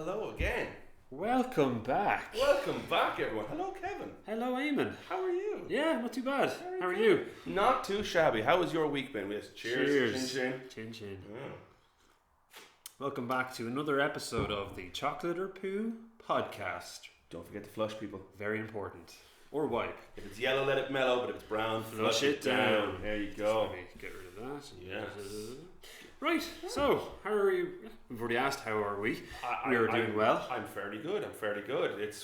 Hello again. Welcome back. Welcome back, everyone. Hello, Kevin. Hello, Eamon. How are you? Yeah, not too bad. Very How are good. you? Not too shabby. How has your week been? Yes, cheers. Chin chin. Chin chin. Oh. Welcome back to another episode of the Chocolate or Poo podcast. Don't forget to flush, people. Very important. Or wipe. If it's yellow, let it mellow, but if it's brown, Flush it down. There you go. Let me get rid of that. Yes. Right, so, how are you? We've already asked how are we. We are doing well. I'm fairly good.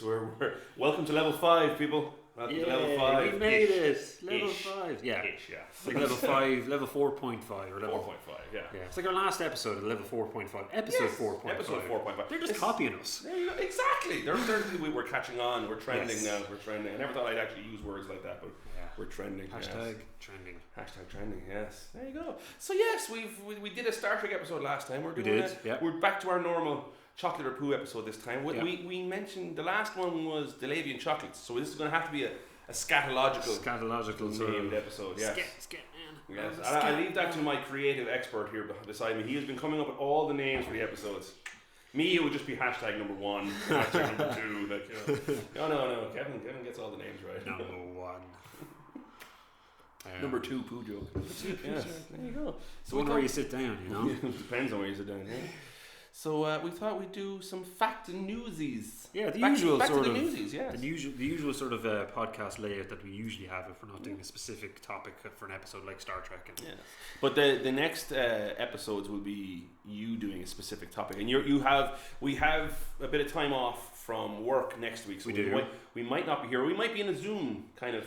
We're welcome to level 5, people. Welcome to level 5. We made it. Level 5. Yeah. Ish, yeah. Like level 5, level 4.5 or level 4.5, yeah. Yeah, it's like our last episode of level 4.5. Episode 4.5. Episode 4.5. They're just copying us. There you go. Exactly. We're catching on. We're trending now. We're trending. I never thought I'd actually use words like that, but we're trending. Hashtag trending. Hashtag trending. Yes. There you go. So yes, we did a Star Trek episode last time. We're back to our normal chocolate or poo episode this time. We mentioned the last one was Delavian chocolates, so this is going to have to be a scatological named episode. Yes. Scat man. Yes. I leave that to my creative expert here beside me. He has been coming up with all the names for the episodes. Me, it would just be hashtag number 1, hashtag number 2. Like, no. Kevin gets all the names right. Number 1. Number 2, poo joke. Yes. There you go. So where you sit down, you know. Depends on where you sit down. Yeah. So we thought we'd do some fact and newsies. Yeah, the usual sort of podcast layout that we usually have if we're not doing a specific topic for an episode like Star Trek. Yeah. But the next episodes will be you doing a specific topic, and we have a bit of time off from work next week, so we might not be here. We might be in a Zoom kind of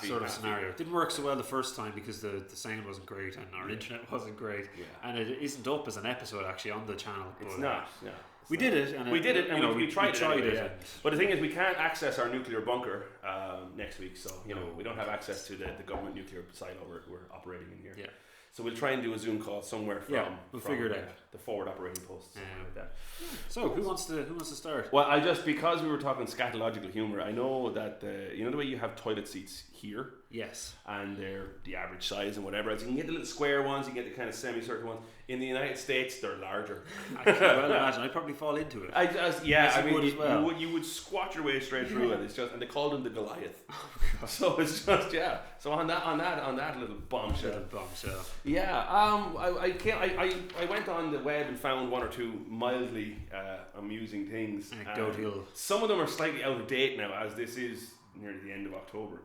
sort of scenario. It didn't work so well the first time because the sound wasn't great and our internet wasn't great, and it isn't up as an episode actually on the channel. It's not. No. We did it, and we tried it. But the thing is, we can't access our nuclear bunker next week, so we don't have access to the government nuclear silo we're operating in here. Yeah. So we'll try and do a Zoom call somewhere from figure it out. The forward operating post, something like that. So who wants to start? Well, because we were talking scatological humour, I know that the way you have toilet seats here. Yes. And they're the average size and whatever. So you can get the little square ones, you can get the kind of semicircular ones. In the United States, they're larger. I can well imagine. I'd probably fall into it. You would squat your way straight through it. It's just, and they called him the Goliath. Oh, so it's just So on that little bombshell. Yeah. I went on the web and found one or two mildly amusing things. Anecdotal. Some of them are slightly out of date now, as this is nearly the end of October.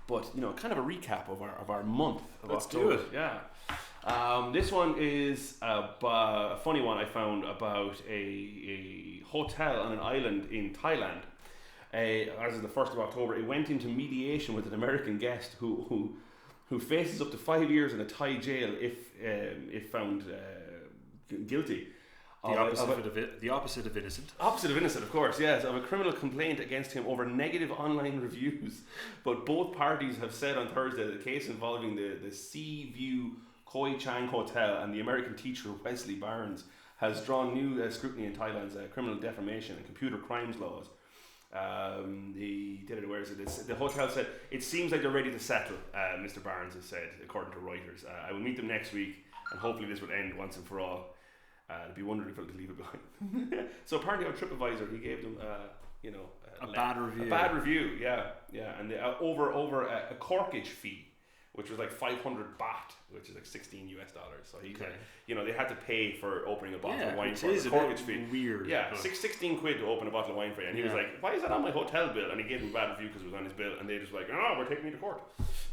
But kind of a recap of our month of Let's October. do it. Yeah. This one is a funny one I found about a hotel on an island in Thailand. As of the 1st of October, it went into mediation with an American guest who faces up to 5 years in a Thai jail if found guilty. The opposite of innocent. Opposite of innocent, of course, yes. Of a criminal complaint against him over negative online reviews. But both parties have said on Thursday that the case involving the Sea View Khoi Chang Hotel and the American teacher Wesley Barnes has drawn new scrutiny in Thailand's criminal defamation and computer crimes laws. The hotel said, "It seems like they're ready to settle," Mr. Barnes has said, according to Reuters. "I will meet them next week, and hopefully this will end once and for all." I'd be wondering if I could leave it behind. So apparently on TripAdvisor, he gave them, a bad review. A bad review, yeah. And over a corkage fee, which was like 500 baht, which is like $16. So he, they had to pay for opening a bottle of wine for a corkage fee. Weird. Yeah, 16 quid to open a bottle of wine for you. And he was like, "Why is that on my hotel bill?" And he gave him a bad review because it was on his bill. And they just like, "Oh, we're taking me to court."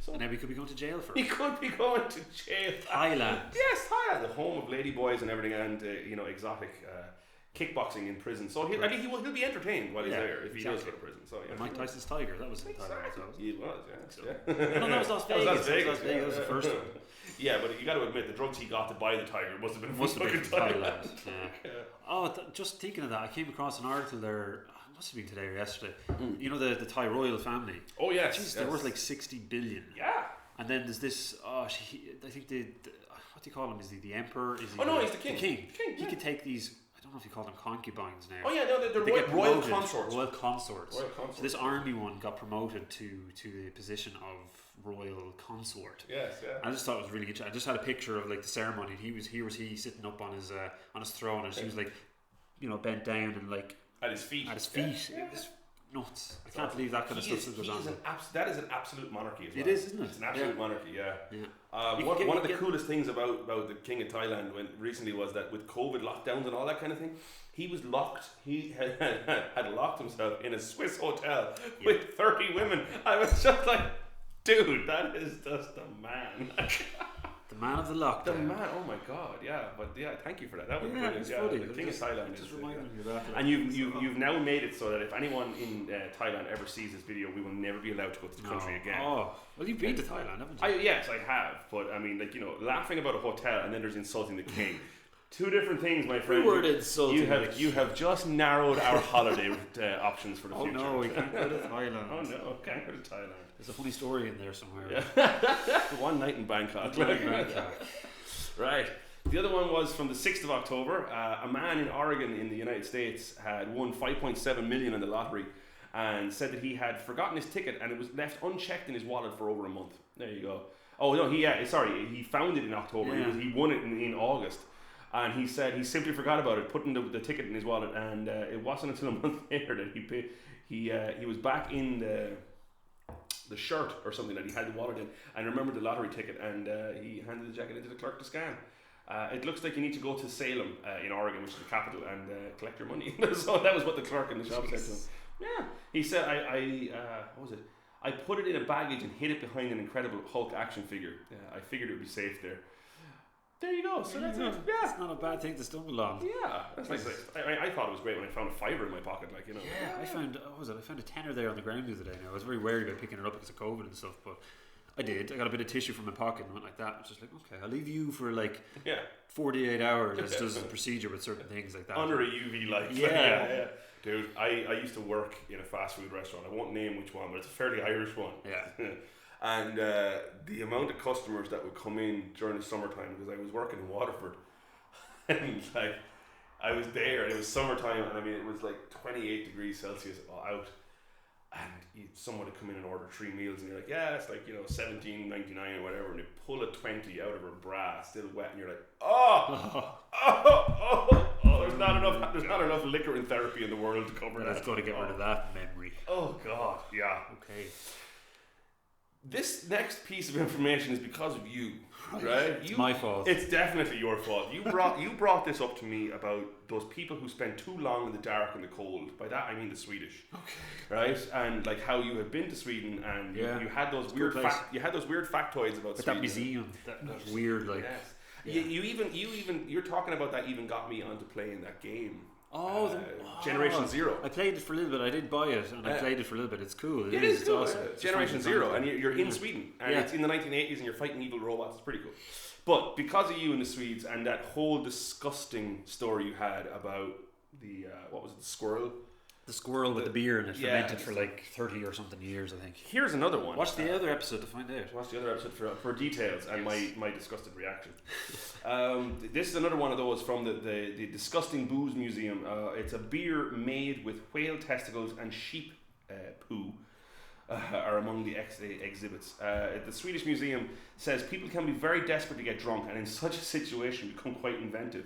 So and then we could be going to jail for it. He could be going to jail. Thailand. Yes, Thailand, the home of ladyboys and everything, and exotic kickboxing in prison. So he'll be entertained while he's there if he does go to prison. So Mike Tyson's Tiger, that was in Thailand. He was, yeah. No, that was Las Vegas. That was the first one. Yeah, but you got to admit the drugs he got to buy the tiger must have been Thailand. Yeah. Oh, just thinking of that, I came across an article there. Must have been today or yesterday. The Thai royal family. Oh yes, jeez, they're worth like 60 billion. Yeah. And then there's this. I think the what do you call him? Is he the emperor? No, he's the king. The king. He could take these. I don't know if you call them concubines now. Oh yeah, no, they're They get royal promoted, consorts. Royal consorts. Royal consorts. So this army one got promoted to the position of royal consort. Yes, yeah. I just thought it was really interesting. I just had a picture of like the ceremony. He was sitting up on his throne, and she was like, you know, bent down and like at his feet. Yeah. It was nuts. I can't believe that kind of stuff goes on. That is an absolute monarchy as well. It is, isn't it? It's an absolute monarchy, yeah. One One of the coolest things about the King of Thailand recently was that with COVID lockdowns and all that kind of thing, he was locked. He had locked himself in a Swiss hotel with 30 women. I was just like, dude, that is just the man. The man of the lockdown. The man, oh my god, yeah. But yeah, thank you for that. That was brilliant. Yeah, funny. the King of Thailand is. Just reminding me of that. And you've now made it so that if anyone in Thailand ever sees this video, we will never be allowed to go to the country again. Oh, well, you've been to Thailand, haven't you? Yes, I have. But I mean, like, you know, laughing about a hotel and then there's insulting the king. Two different things, my friend. You were insulting. You have just narrowed our holiday options for the future. Oh no, we can't go to Thailand. Oh no, can't go to Thailand. There's a funny story in there somewhere. Yeah. One night in Bangkok. Right. The other one was from the 6th of October. A man in Oregon in the United States had won $5.7 million in the lottery and said that he had forgotten his ticket and it was left unchecked in his wallet for over a month. There you go. Oh no, he found it in October. Yeah. He won it in August. And he said he simply forgot about it, putting the ticket in his wallet, and it wasn't until a month later that he was back in the shirt or something that he had the wallet in, and remembered the lottery ticket, and he handed the jacket into the clerk to scan. It looks like you need to go to Salem in Oregon, which is the capital, and collect your money. So that was what the clerk in the shop said to him. Yeah, he said, what was it? I put it in a baggage and hid it behind an Incredible Hulk action figure. I figured it would be safe there. There you go. So that's it. Yeah, it's not a bad thing to stumble on. Yeah, that's like I thought it was great when I found a $5 in my pocket, like, you know. Yeah, I found a tenner there on the ground the other day. Now I was very wary about picking it up because of COVID and stuff, but I did. I got a bit of tissue from my pocket and went like that. I was just like, okay, I'll leave you for like 48 hours as does the procedure with certain things like that. Under a UV light. Yeah. Dude, I used to work in a fast food restaurant. I won't name which one, but it's a fairly Irish one. Yeah. And the amount of customers that would come in during the summertime, because I was working in Waterford, and like I was there, and it was summertime, and I mean it was like 28 degrees Celsius out, and someone would come in and order 3 meals, and you're like, yeah, it's like, you know, $17.99 or whatever, and they pull a 20 out of her bra, still wet, and you're like, there's not enough liquor in therapy in the world to cover that. I've got to get rid of that memory. Oh God, yeah. Okay. This next piece of information is because of you, right? It's my fault. It's definitely your fault. You brought this up to me about those people who spend too long in the dark and the cold. By that I mean the Swedish, right? And like how you had been to Sweden and you had those weird factoids about Sweden. That museum, that weird like. Yes. Yeah. You're talking about that. Even got me onto playing that game. Generation Zero. I played it for a little bit. I did buy it, and I played it for a little bit. It's cool. It is cool. Awesome. Generation Zero, and you're in Sweden, and it's in the 1980s, and you're fighting evil robots. It's pretty cool. But because of you and the Swedes, and that whole disgusting story you had about the what was it, the squirrel? The squirrel with the beer in it, fermented for like 30 or something years, I think. Here's another one. Watch the other episode to find out. Watch the other episode for details and my disgusted reaction. This is another one of those from the Disgusting Booze Museum. It's a beer made with whale testicles and sheep poo. Are among the exhibits. The Swedish Museum says people can be very desperate to get drunk and in such a situation become quite inventive.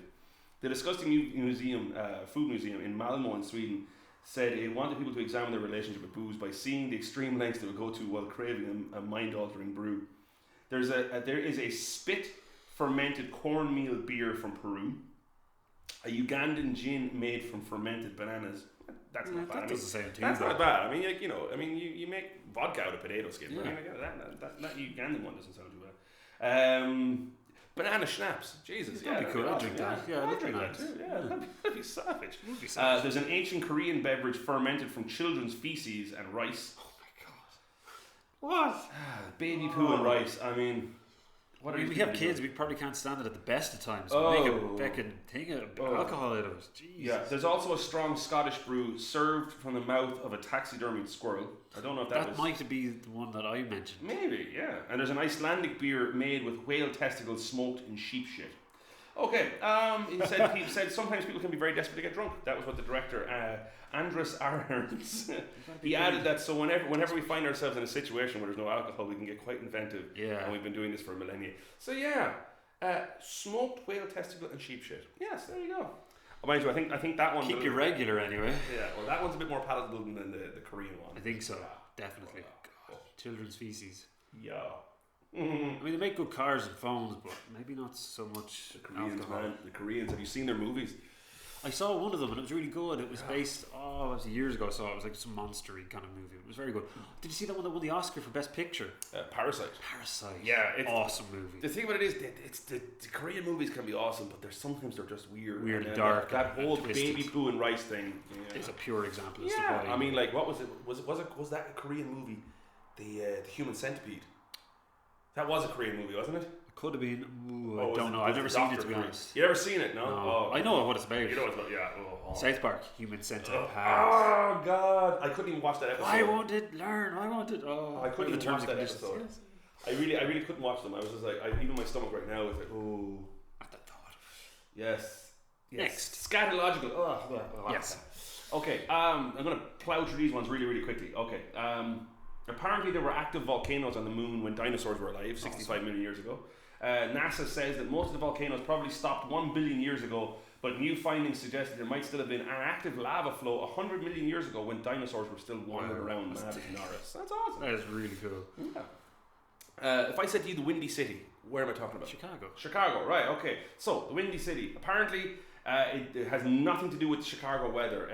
The Disgusting Museum, Food Museum in Malmö in Sweden said it wanted people to examine their relationship with booze by seeing the extreme lengths they would go to while craving a mind-altering brew. There is a spit fermented cornmeal beer from Peru, a Ugandan gin made from fermented bananas. That's not bad. That doesn't sound too That's bad. not bad. I mean, you make vodka out of potato skin. Yeah. I mean, that Ugandan one doesn't sound too bad. Banana schnapps. Jesus, that'd be cool. I'd drink that. Yeah, I'd drink that too. Yeah, that'd be savage. There's an ancient Korean beverage fermented from children's feces and rice. Oh my god. What? Baby poo and rice. I mean, we have kids. We probably can't stand it at the best of times. Make a becking thing of alcohol out of it. Jeez. Yeah. There's also a strong Scottish brew served from the mouth of a taxidermied squirrel. I don't know if that might be the one that I mentioned. Maybe, yeah. And there's an Icelandic beer made with whale testicles smoked in sheep shit. Okay. He said sometimes people can be very desperate to get drunk. That was what the director Andres Arns. He added that so whenever we find ourselves in a situation where there's no alcohol, we can get quite inventive. Yeah. And we've been doing this for a millennia. So yeah, smoked whale testicle and sheep shit. Yes, there you go. Mind you, I think that one. Keep you regular anyway. Yeah. Well, that one's a bit more palatable than the Korean one. I think so. Definitely. God. Children's feces. Yeah. I mean, they make good cars and phones, but maybe not so much the Koreans, alcohol. man. The Koreans. Have you seen their movies? I saw one of them and it was really good. It was based, it was years ago I saw it. It was like some monster-y kind of movie. It was very good. Did you see that one that won the Oscar for Best Picture? Parasite. Yeah, it's awesome movie. The thing about it is, the Korean movies can be awesome, but sometimes they're just weird. Weird and dark. That whole baby poo and rice thing. Yeah. It's a pure example. Yeah, I mean, like, what was it? Was that a Korean movie? The Human Centipede. That was a Korean movie, wasn't it? Could have been. I don't know. I've never seen it, to be honest. You ever seen it? No. Oh, I know what it's about. You know what it's about? Yeah. South Park, Human Centipede. Oh God! I couldn't even watch that episode. I wanted learn. I wanted. I couldn't even watch that episode. Yes. I really couldn't watch them. I was just like, even my stomach right now is like, oh. At the thought. Yes. Next. Scatological. Yes. Okay. I'm gonna plow through these ones really quickly. Okay. Apparently there were active volcanoes on the moon when dinosaurs were alive, 65 million years ago. NASA says that most of the volcanoes probably stopped 1 billion years ago, but new findings suggest that there might still have been an active lava flow 100 million years ago when dinosaurs were still wandering around mad as Norris. That's awesome. That is really cool. Yeah. If I said to you the Windy City, where am I talking about? Chicago, right, okay. So, the Windy City. Apparently, it has nothing to do with Chicago weather.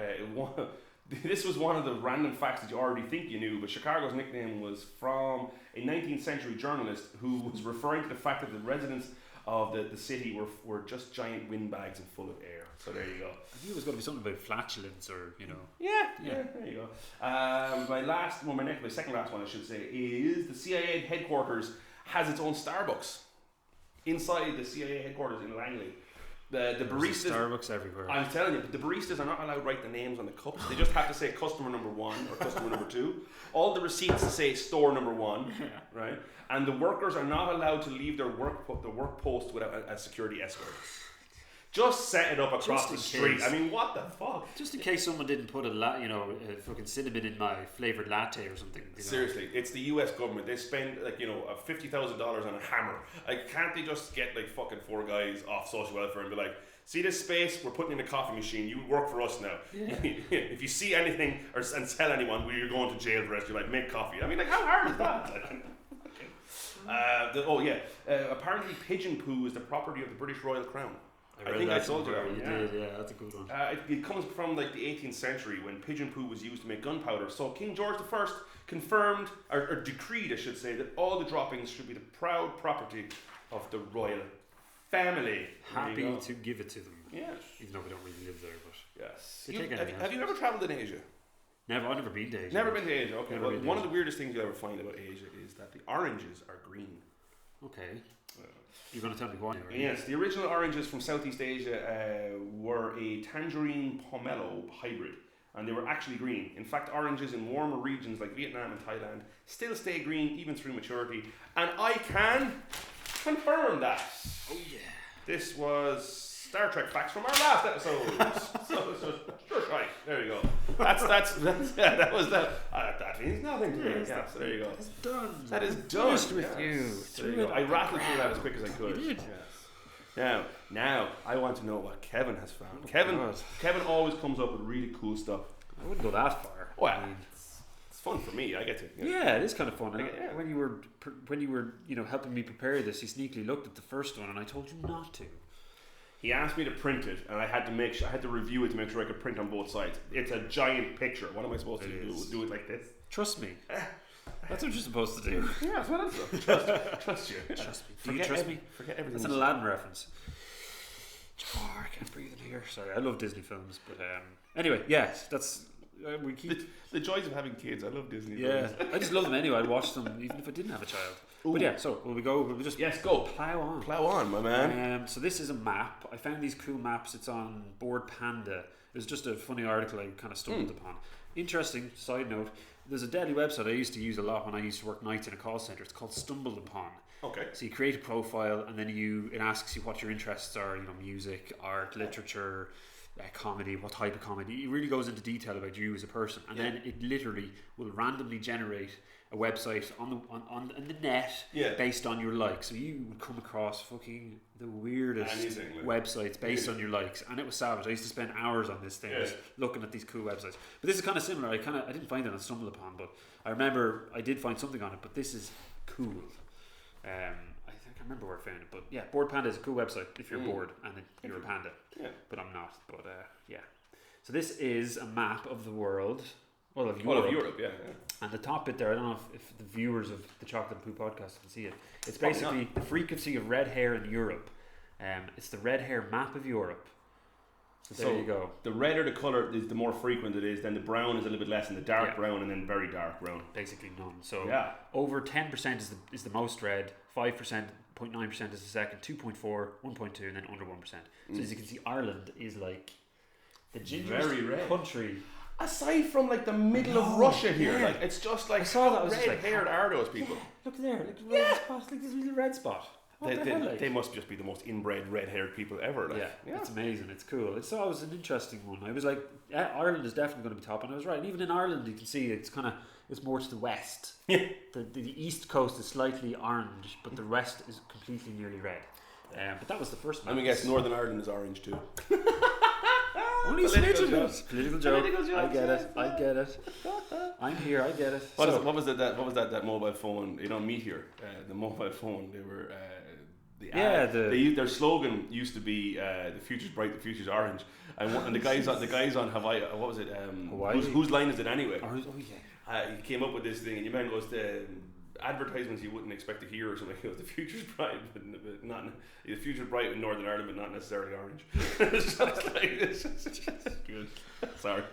This was one of the random facts that you already think you knew, but Chicago's nickname was from a 19th century journalist who was referring to the fact that the residents of the city were just giant windbags and full of air. So there you go. I knew it was going to be something about flatulence or, Yeah, there you go. My second last one, I should say, is the CIA headquarters has its own Starbucks. Inside the CIA headquarters in Langley. The baristas, Starbucks everywhere. I'm telling you, the baristas are not allowed to write the names on the cups. They just have to say customer number 1 or customer number 2. All the receipts say store number 1, right? And the workers are not allowed to leave their work post without a security escort. Just set it up across the street. I mean, what the fuck? Just in case someone didn't put a fucking cinnamon in my flavored latte or something. Seriously, it's the US government. They spend $50,000 on a hammer. Like, can't they just get like fucking 4 guys off social welfare and be like, see this space? We're putting in a coffee machine. You work for us now. Yeah. If you see anything and tell anyone, you're going to jail for the rest of your life. Make coffee. I mean, like, how hard is that? Apparently, pigeon poo is the property of the British Royal Crown. I think I told you that one. Yeah, that's a good one. It comes from like the 18th century when pigeon poo was used to make gunpowder. So King George I confirmed, or decreed, I should say, that all the droppings should be the proud property of the royal family. Happy to give it to them. Yes. Even though we don't really live there, but yes. Have you ever travelled in Asia? Never. I've never been to Asia. Never been to Asia. Okay. Well, one of the weirdest things you'll ever find about Asia is that the oranges are green. Okay. You're going to tell me why? Yes, the original oranges from Southeast Asia were a tangerine pomelo hybrid, and they were actually green. In fact, oranges in warmer regions like Vietnam and Thailand still stay green even through maturity, and I can confirm that. Oh yeah. This was Star Trek facts from our last episode. so right, there you go. That was that. That means nothing to me. Yeah, so there you go. It's done. That is done. Finished with you. There you go. I rattled through that as quick as I could. You did. Yes. Now I want to know what Kevin has found. Kevin always comes up with really cool stuff. I wouldn't go that far. Well, it's fun for me. I get to. Yeah, it is kind of fun. When you were helping me prepare this, you sneakily looked at the first one, and I told you not to. He asked me to print it, and I had to review it to make sure I could print on both sides. It's a giant picture. What am I supposed to do? Do it like this? Trust me. That's what you're supposed to do. Yeah, that's what I'm supposed to trust you. Trust me. Do you trust me? Forget everything. That's an Aladdin reference. Oh, I can't breathe in here. Sorry, I love Disney films, but anyway, yes, that's we keep the joys of having kids. I love Disney. Yeah, films. I just love them anyway. I'd watch them even if I didn't have a child. Ooh. But yeah, so will we go? We'll just go. Plow on, my man. So this is a map. I found these cool maps. It's on Board Panda. It was just a funny article I kind of stumbled upon. Interesting side note. There's a deadly website I used to use a lot when I used to work nights in a call centre. It's called Stumbled Upon. Okay. So you create a profile, and then it asks you what your interests are. Music, art, literature, comedy. What type of comedy? It really goes into detail about you as a person, and then it literally will randomly generate a website on the net based on your likes. So you would come across fucking the weirdest websites based on your likes, and it was savage. I used to spend hours on this thing, just looking at these cool websites. But this is kind of similar. I didn't find it on Stumble Upon, but I remember I did find something on it. But this is cool. I think I remember where I found it. But yeah, Bored Panda is a cool website if you're bored and you're a panda. Yeah. But I'm not. But yeah. So this is a map of the world. Well, of Europe, yeah. And the top bit there, I don't know if the viewers of the Chocolate and Poo podcast can see it. It's basically the frequency of red hair in Europe. It's the red hair map of Europe. So there you go. The redder the colour is, the more frequent it is. Then the brown is a little bit less, and the dark brown, and then very dark brown. Basically none. So over 10% is the most red. 5%, 0.9% is the second. 2.4, 1.2, and then under 1%. So as you can see, Ireland is like the gingerest country. Aside from like the middle of Russia here, like it's just like red-haired are those people. Yeah, look there, like red spot, like this little red spot. They must just be the most inbred red-haired people ever. Like. Yeah, it's amazing. It's cool. It was an interesting one. I was like, Ireland is definitely going to be top, and I was right. And even in Ireland, you can see it's more to the west. Yeah. The east coast is slightly orange, but the west is completely nearly red. But that was the first one. I guess Northern Ireland is orange too. Only political joke. I get it. I'm here. I get it. What was that mobile phone? Meteor. The mobile phone. They were. Their slogan used to be "The future's bright, the future's orange," and the guys on Hawaii. What was it? Whose line is it anyway? He came up with this thing, and your man goes to advertisements you wouldn't expect to hear or something. He goes, "The future's bright, but not the future's bright in Northern Ireland, but not necessarily orange." It's just like this. Good. Sorry.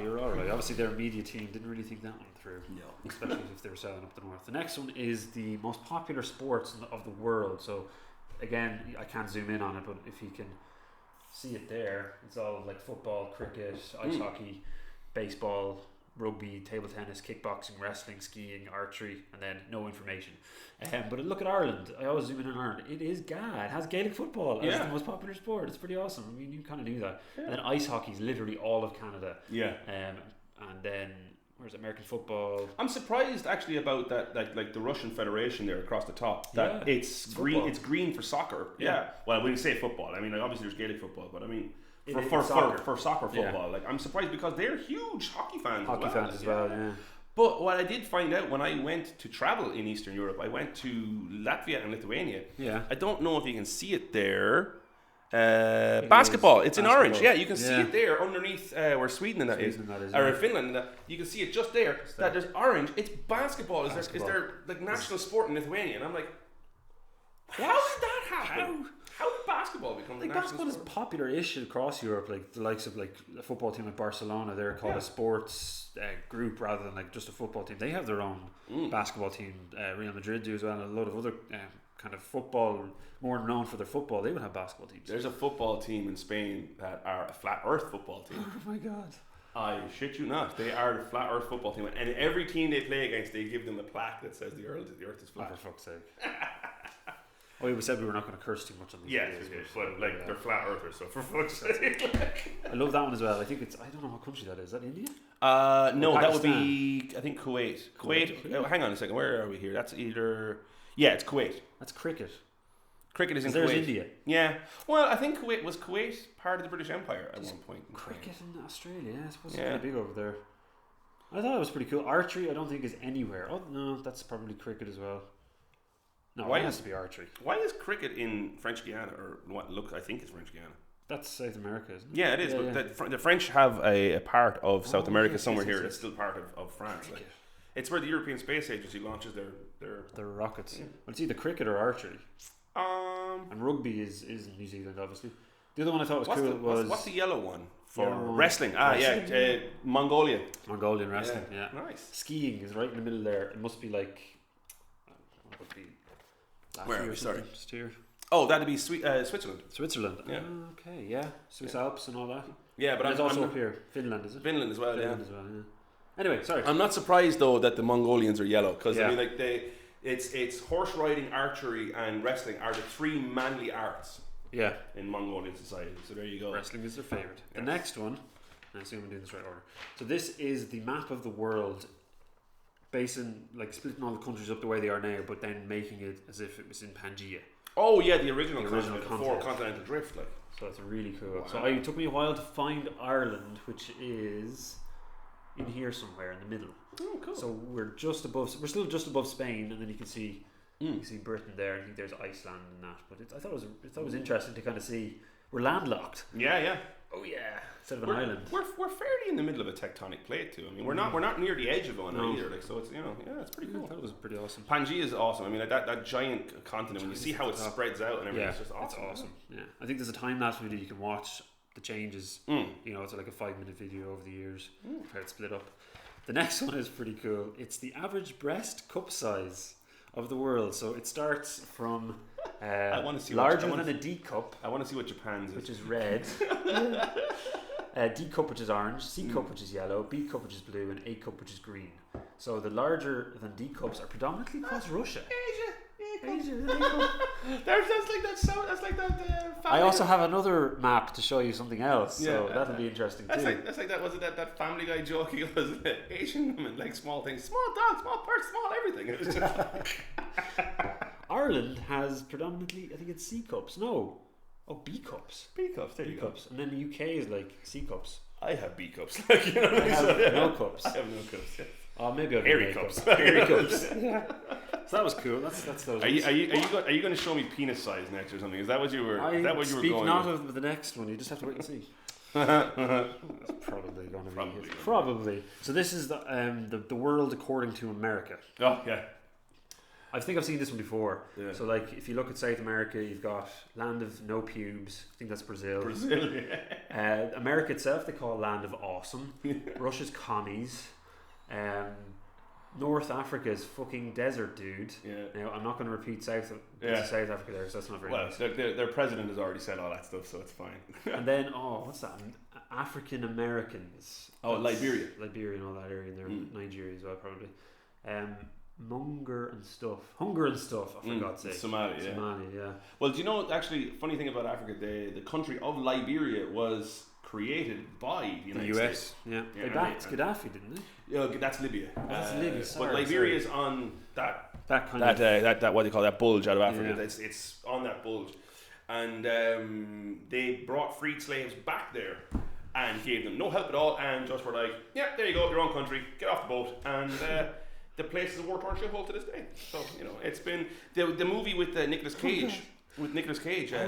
You're all right. Obviously, their media team didn't really think that one through. No, especially if they were selling up the north. The next one is the most popular sports of the world. So, again, I can't zoom in on it, but if you can see it there, it's all like football, cricket, ice hockey, baseball, rugby, table tennis, kickboxing, wrestling, skiing, archery, and then no information. But look at Ireland. I always zoom in on Ireland. It is GA. It has Gaelic football as the most popular sport. It's pretty awesome. I mean, you kind of knew that. Yeah. And then ice hockey is literally all of Canada. Yeah. And then where's American football? I'm surprised actually about that, like the Russian Federation there across the top. That it's green. Football. It's green for soccer. Yeah. Well, when you say football, I mean obviously there's Gaelic football, but I mean. For soccer football, like I'm surprised because they're huge hockey fans as well. Yeah. But what I did find out when I went to travel in Eastern Europe, I went to Latvia and Lithuania. Yeah. I don't know if you can see it there. Basketball. It's in orange. Yeah, you can see it there underneath where Sweden and that is, or in Finland. And that you can see it just there. That there's orange. It's basketball. Is there like national sport in Lithuania? And I'm like, how did that happen? How did basketball become like basketball sport? Is popular-ish across Europe, like the likes of like a football team like Barcelona. They're called a sports group rather than like just a football team. They have their own basketball team. Real Madrid do as well, and a lot of other kind of football, more known for their football. They would have basketball teams. There's a football team in Spain that are a flat Earth football team. Oh my god! I shit you not. They are the flat Earth football team, and every team they play against, they give them a plaque that says the Earth is flat. Oh, for fuck's sake. We said we were not going to curse too much on these videos. But like they're flat earthers, so for fuck's sake. I love that one as well. I think I don't know what country that is. Is that India? No, that would be I think Kuwait. Hang on a second. Where are we here? That's either it's Kuwait. That's cricket. Cricket is in Kuwait. There's India. Yeah. Well, I think Kuwait part of the British Empire at one point. Cricket in Australia. I suppose it's pretty big over there. I thought it was pretty cool. Archery, I don't think is anywhere. Oh no, that's probably cricket as well. No, it has to be archery. Why is cricket in French Guiana, or I think it's French Guiana? That's South America, isn't it? Yeah, it is. But the French have a part of South America somewhere here that's still part of France. Like, it's where the European Space Agency launches their rockets. Yeah. Well, it's either cricket or archery. And rugby is in New Zealand, obviously. The other one I thought was cool was... What's the yellow one? For wrestling. Mongolia. Mongolian wrestling, yeah. Nice. Skiing is right in the middle there. It must be like... Where are we? Sorry. Just here. Oh, that'd be Switzerland. Switzerland. Yeah. Okay, yeah. Swiss Alps and all that. Yeah, but there's also up here. Finland, is it? Finland as well, yeah. Anyway, sorry. I'm not surprised though that the Mongolians are yellow because I mean like it's horse riding, archery, and wrestling are the 3 manly arts. Yeah. In Mongolian society. So there you go. Wrestling is their favourite. The next one, I assume I'm doing this right order. So this is the map of the world, basing like splitting all the countries up the way they are now, but then making it as if it was in Pangea. Oh yeah, the original continent, before continental drift, like. So that's really cool. Wow. So it took me a while to find Ireland, which is in here somewhere in the middle. Oh, cool. So we're still just above Spain, and then you can see Britain there. I think there's Iceland and that. But I thought it was interesting to kind of see we're landlocked. Yeah. Oh yeah, instead of an island. We're fairly in the middle of a tectonic plate too. I mean, we're not near the edge of one either. Like, so it's it's pretty cool. That was pretty awesome. Pangea is awesome. I mean, like that giant continent. When you see how it spreads out and everything, it's just awesome. It's awesome. Yeah, I think there's a time lapse video you can watch the changes. You know, it's like a 5-minute video over the years how it's split up. The next one is pretty cool. It's the average breast cup size of the world. So it starts from larger than a D cup. I want to see what Japan's which is red. D cup, which is orange. C cup, which is yellow. B cup, which is blue, and A cup, which is green. So the larger than D cups are predominantly across Russia. Asia. That's like that. I also have another map to show you something else. So that'll be interesting too. That's like that. Was it that Family Guy joke? He was Asian women like small things, small dog, small purse, small everything. It was just Ireland has predominantly, I think it's C cups. No. Oh, B cups. B cups, there you go. And then the UK is like C cups. I have B cups. Like, you know what I have no cups. I have no cups, yeah. Oh, maybe I'll Hairy cups. Hairy cups. Yeah. So that was cool. That's those. Are you going to show me penis size next or something? Is that what you were? Is that what you were going? Speak not of the next one. You just have to wait and see. It's probably going to be. Probably. So this is the world according to America. Oh yeah. I think I've seen this one before. Yeah. So like if you look at South America, you've got land of no pubes. I think that's Brazil. Yeah. America itself they call land of awesome. Russia's commies. North Africa is fucking desert, dude. Yeah. Now I'm not going to repeat South Africa there because that's not very nice. Well, their president has already said all that stuff, so it's fine. And then what's that? African Americans. Oh, Liberia and all that area in there. Nigeria as well, probably. Hunger and stuff. I forgot to say. Somalia, yeah. Well, do you know actually? Funny thing about Africa, the country of Liberia was created by the United States. Yeah. They backed Gaddafi, didn't they? Yeah, that's Libya. That's Libya. But Liberia is on that what do you call that bulge out of Africa? Yeah. It's on that bulge, and they brought freed slaves back there. And gave them no help at all, and just were like, yeah, there you go, your own country, get off the boat, and the place is a war-torn shithole to this day. So it's been the movie with Nicolas Cage.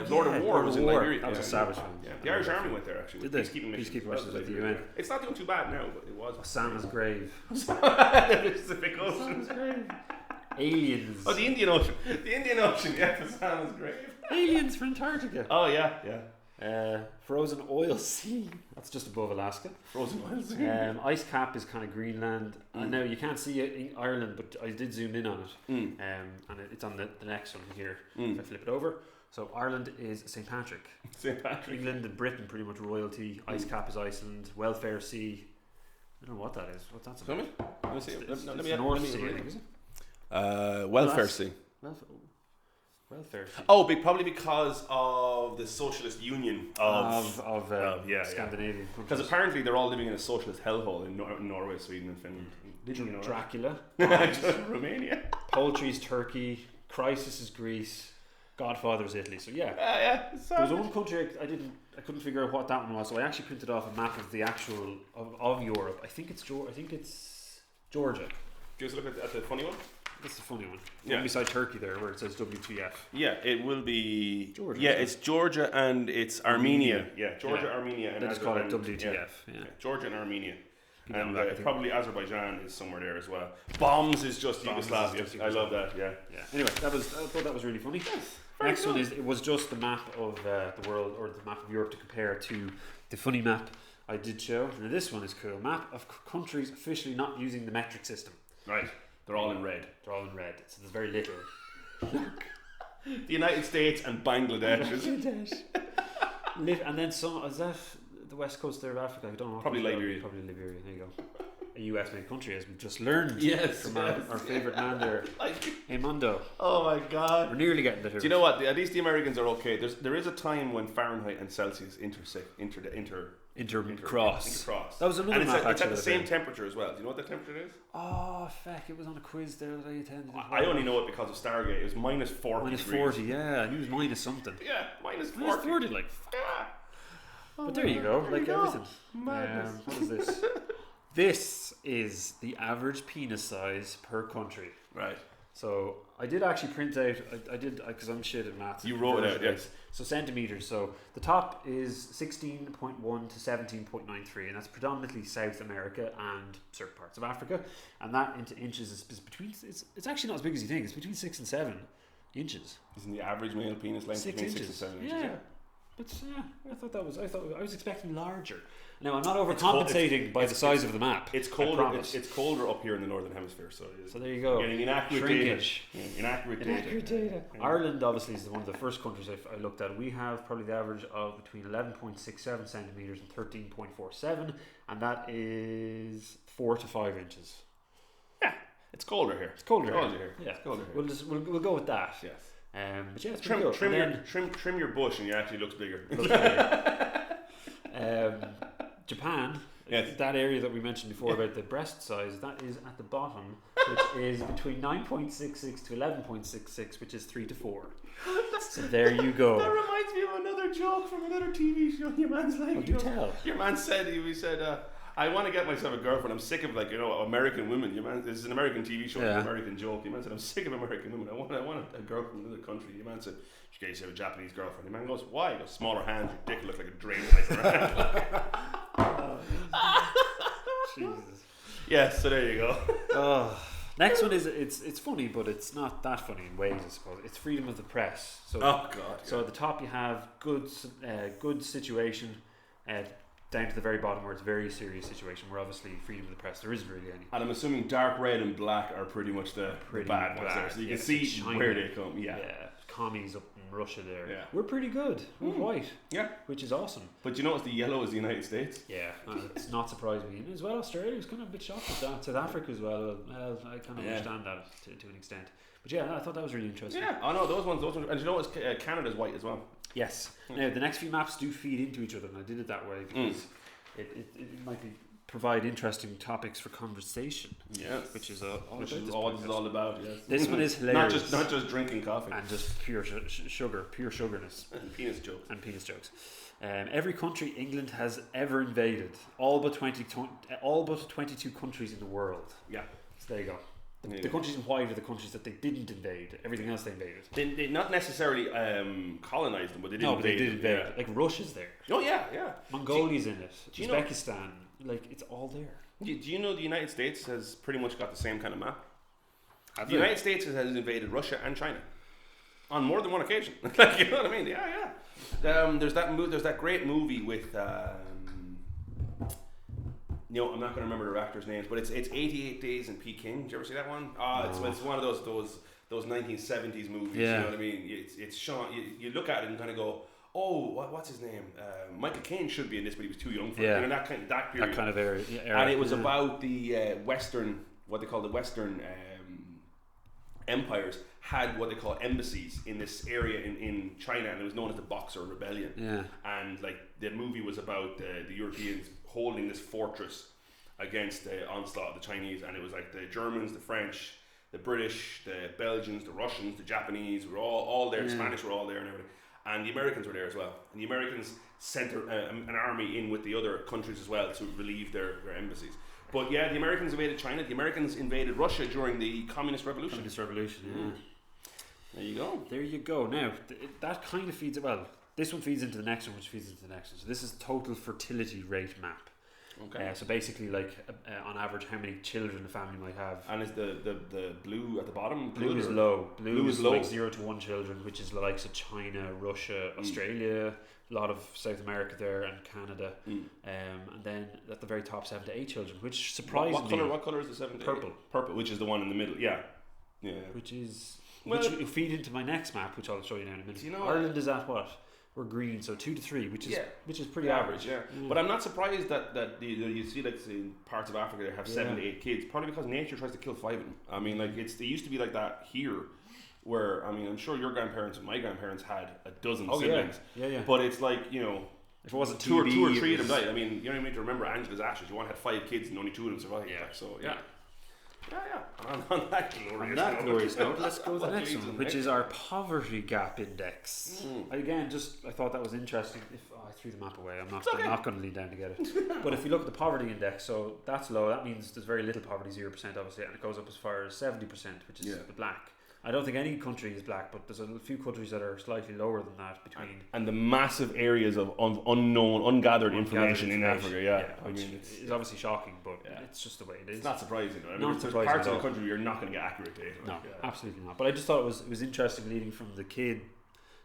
Lord of War was in Liberia. That was a savage one. Yeah. The Irish Army went there actually. Did they? Peacekeeping missions at the UN. It's not doing too bad now, but it was. Sam's grave. The Pacific Ocean. Sam's grave. Aliens. Oh, the Indian Ocean. Yeah, the Sam's grave. Aliens for Antarctica. Oh yeah. Frozen oil sea. That's just above Alaska. Frozen oil sea. Ice cap is kind of Greenland. Now you can't see it in Ireland, but I did zoom in on it. And it's on the next one here. If I flip it over. So Ireland is St. Patrick. England and Britain pretty much royalty. Ice cap is Iceland. Welfare sea. I don't know what that is. What's that about? Let me see. Let me North Sea, I think, is it? Welfare sea. Welfare. Oh, probably because of the socialist union of Scandinavian. Because apparently they're all living in a socialist hellhole in Norway, Sweden, and Finland. Did you know Dracula? Romania. Poultry's Turkey. Crisis is Greece. Godfather is Italy. So yeah. There was one country I couldn't figure out what that one was, so I actually printed off a map of the actual of Europe. I think it's Georgia. Do you look at the funny one? That's the funny one. One beside Turkey there, where it says WTF. Yeah, it will be Georgia. Yeah, it's Georgia and it's Armenia. Yeah, Georgia, Armenia, and they just call it WTF. Yeah. Georgia and Armenia, and probably Azerbaijan is somewhere there as well. Bombs is just Yugoslavia. I love that. Yeah. Anyway, I thought that was really funny. Next one it was just the map of the world, or the map of Europe, to compare to the funny map I did show. And this one is cool. Map of countries officially not using the metric system. Right. They're all in red. So there's very little. The United States and Bangladesh. And then some. Is that the west coast there of Africa? I don't know. Probably Liberia. There you go. US made country, as we've just learned from our favourite man there, Mondo. Oh my God, we're nearly getting there. Do you know what? At least the Americans are okay. There is a time when Fahrenheit and Celsius intercross. That was another map. It's at the same temperature as well. Do you know what the temperature is? Oh, feck! It was on a quiz there that I attended. I only know it because of Stargate. It was minus 40. Minus 40, yeah. I knew it was minus something. Yeah, minus 40. Minus 40, like. Yeah. But there you go, like everything. What is this? This is the average penis size per country. Right. So I did actually print out. I did because I'm shit at maths. You wrote it out, yes. So centimeters. So the top is 16.1 to 17.93, and that's predominantly South America and certain parts of Africa. And that into inches is between. It's actually not as big as you think. It's between 6 and 7 inches. Isn't the average male penis length between 6 and 7 inches? Yeah. But I was expecting larger. Now I'm not overcompensating by the size of the map. It's colder. It's colder up here in the northern hemisphere, so there you go. Getting inaccurate Shrinkage. data. Inaccurate data. Yeah. Ireland obviously is one of the first countries I looked at. We have probably the average of between 11.67 centimeters and 13.47, and that is 4 to 5 inches. Yeah, it's colder here. It's colder here. Yeah, it's colder here. We'll go with that. Yes. But yeah, it's trim your bush and it actually looks bigger. Japan, yes. That area that we mentioned before about the breast size, that is at the bottom, which is between 9.66 to 11.66, which is 3 to 4. So there you go. That reminds me of another joke from another TV show. Your man's like, your man said, he said, I want to get myself a girlfriend. I'm sick of American women. Your man, this is an American TV show, an American joke. Your man said, I'm sick of American women. I want a girl from another country. Your man said, you guys have a Japanese girlfriend. Your man goes, why? He goes, smaller hands, your dick looks like a drain Jesus. Yes, so there you go. Next one is it's funny, but it's not that funny in ways, I suppose. It's freedom of the press. So, So at the top you have good situation, down to the very bottom where it's very serious situation, where obviously freedom of the press there isn't really any. And I'm assuming dark red and black are pretty much the bad ones there, so you can see where they come. Yeah, commies up in Russia there. Yeah. We're pretty good. We're white. Yeah, which is awesome. But you notice the yellow is the United States. Yeah, it's not surprising me. And as well, Australia was kind of a bit shocked at that. South Africa as well. I kind of understand that to an extent. But yeah, I thought that was really interesting. Yeah, I know those ones. And you know, Canada's white as well. Yes. Now the next few maps do feed into each other, and I did it that way because it might provide interesting topics for conversation. Yes, which is what this is all about. Yes, this one is hilarious. Not just drinking coffee and just pure sugarness and penis jokes. Every country England has ever invaded, all but 22 countries in the world. Yeah, so there you go. The countries in white are the countries that they didn't invade. Everything else they invaded. They not necessarily colonized them, but they did. No, but they did invade. Yeah. Like Russia's there. Oh yeah. Mongolia's in it. Uzbekistan. Like it's all there. Do you know the United States has pretty much got the same kind of map? The United States has invaded Russia and China on more than one occasion. Like, you know what I mean? Yeah. There's that great movie with. I'm not going to remember the actors' names, but it's 88 Days in Peking. Did you ever see that one? It's one of those 1970s movies. Yeah. You know what I mean? It's Sean. You look at it and kind of go, what's his name? Michael Caine should be in this, but he was too young for it. You know, that period. That kind of era. And it was about the Western, what they call the Western empires had what they call embassies in this area in China, and it was known as the Boxer Rebellion. Yeah. And like the movie was about the Europeans holding this fortress against the onslaught of the Chinese, and it was like the Germans, the French, the British, the Belgians, the Russians, the Japanese were all there. The Spanish were all there and everything, and the Americans were there as well. And the Americans sent an army in with the other countries as well to relieve their embassies. But yeah, the Americans invaded China. The Americans invaded Russia during the Communist Revolution. There you go. Now, that kind of feeds... Well, this one feeds into the next one, which feeds into the next one. So this is total fertility rate map. Okay. So basically, like, on average, how many children a family might have. And is the blue at the bottom? Blue is low. Blue is low. Like 0 to 1 children, which is the likes of China, Russia, Australia, a lot of South America there, and Canada. And then at the very top, 7 to 8 children, which surprised me. What colour is the 7 to 8? Purple. Purple, which is the one in the middle. Yeah. Which will feed into my next map, which I'll show you now in a minute. Ireland is at what? were green, so 2 to 3, which is pretty average. Yeah, but I'm not surprised that you see like in parts of Africa they have 7 to 8 kids, probably because nature tries to kill 5 of them. I mean, like it used to be like that here, where I mean, I'm sure your grandparents and my grandparents had a dozen siblings. Yeah. But it's like, you know, if it wasn't two or three of them died. I mean, you know what I mean? To remember Angela's ashes, you had 5 kids and only 2 of them survived. Yeah. Like, so yeah. On that glorious note, let's go to the next one, which is our poverty gap index. Again, I thought that was interesting. I threw the map away. I'm not going to lean down to get it. But if you look at the poverty index, so that's low. That means there's very little poverty, 0% obviously, and it goes up as far as 70%, which is the black. I don't think any country is black, but there's a few countries that are slightly lower than that between. And the massive areas of unknown, ungathered information in Africa, I mean, it's obviously shocking, but it's just the way it is. It's not surprising. I mean, there's parts of the country where you're not going to get accurate data. No, absolutely not. But I just thought it was interesting leading from the kid,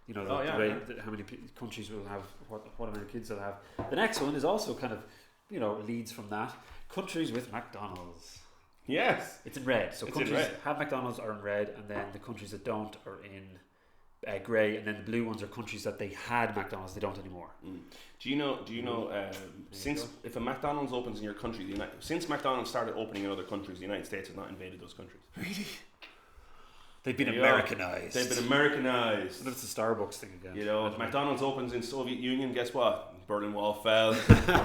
you know, how many countries will have, what amount of kids they'll have. The next one is also kind of, you know, leads from that. Countries with McDonald's. Yes, it's in red. So countries that have McDonald's are in red, and then the countries that don't are in grey, and then the blue ones are countries that they had McDonald's, they don't anymore. Do you know? Since if a McDonald's opens in your country, since McDonald's started opening in other countries, the United States has not invaded those countries. Really? They've been Americanized. They've been Americanized. That's the Starbucks thing again. You know, if McDonald's opens in Soviet Union, guess what? Berlin Wall fell.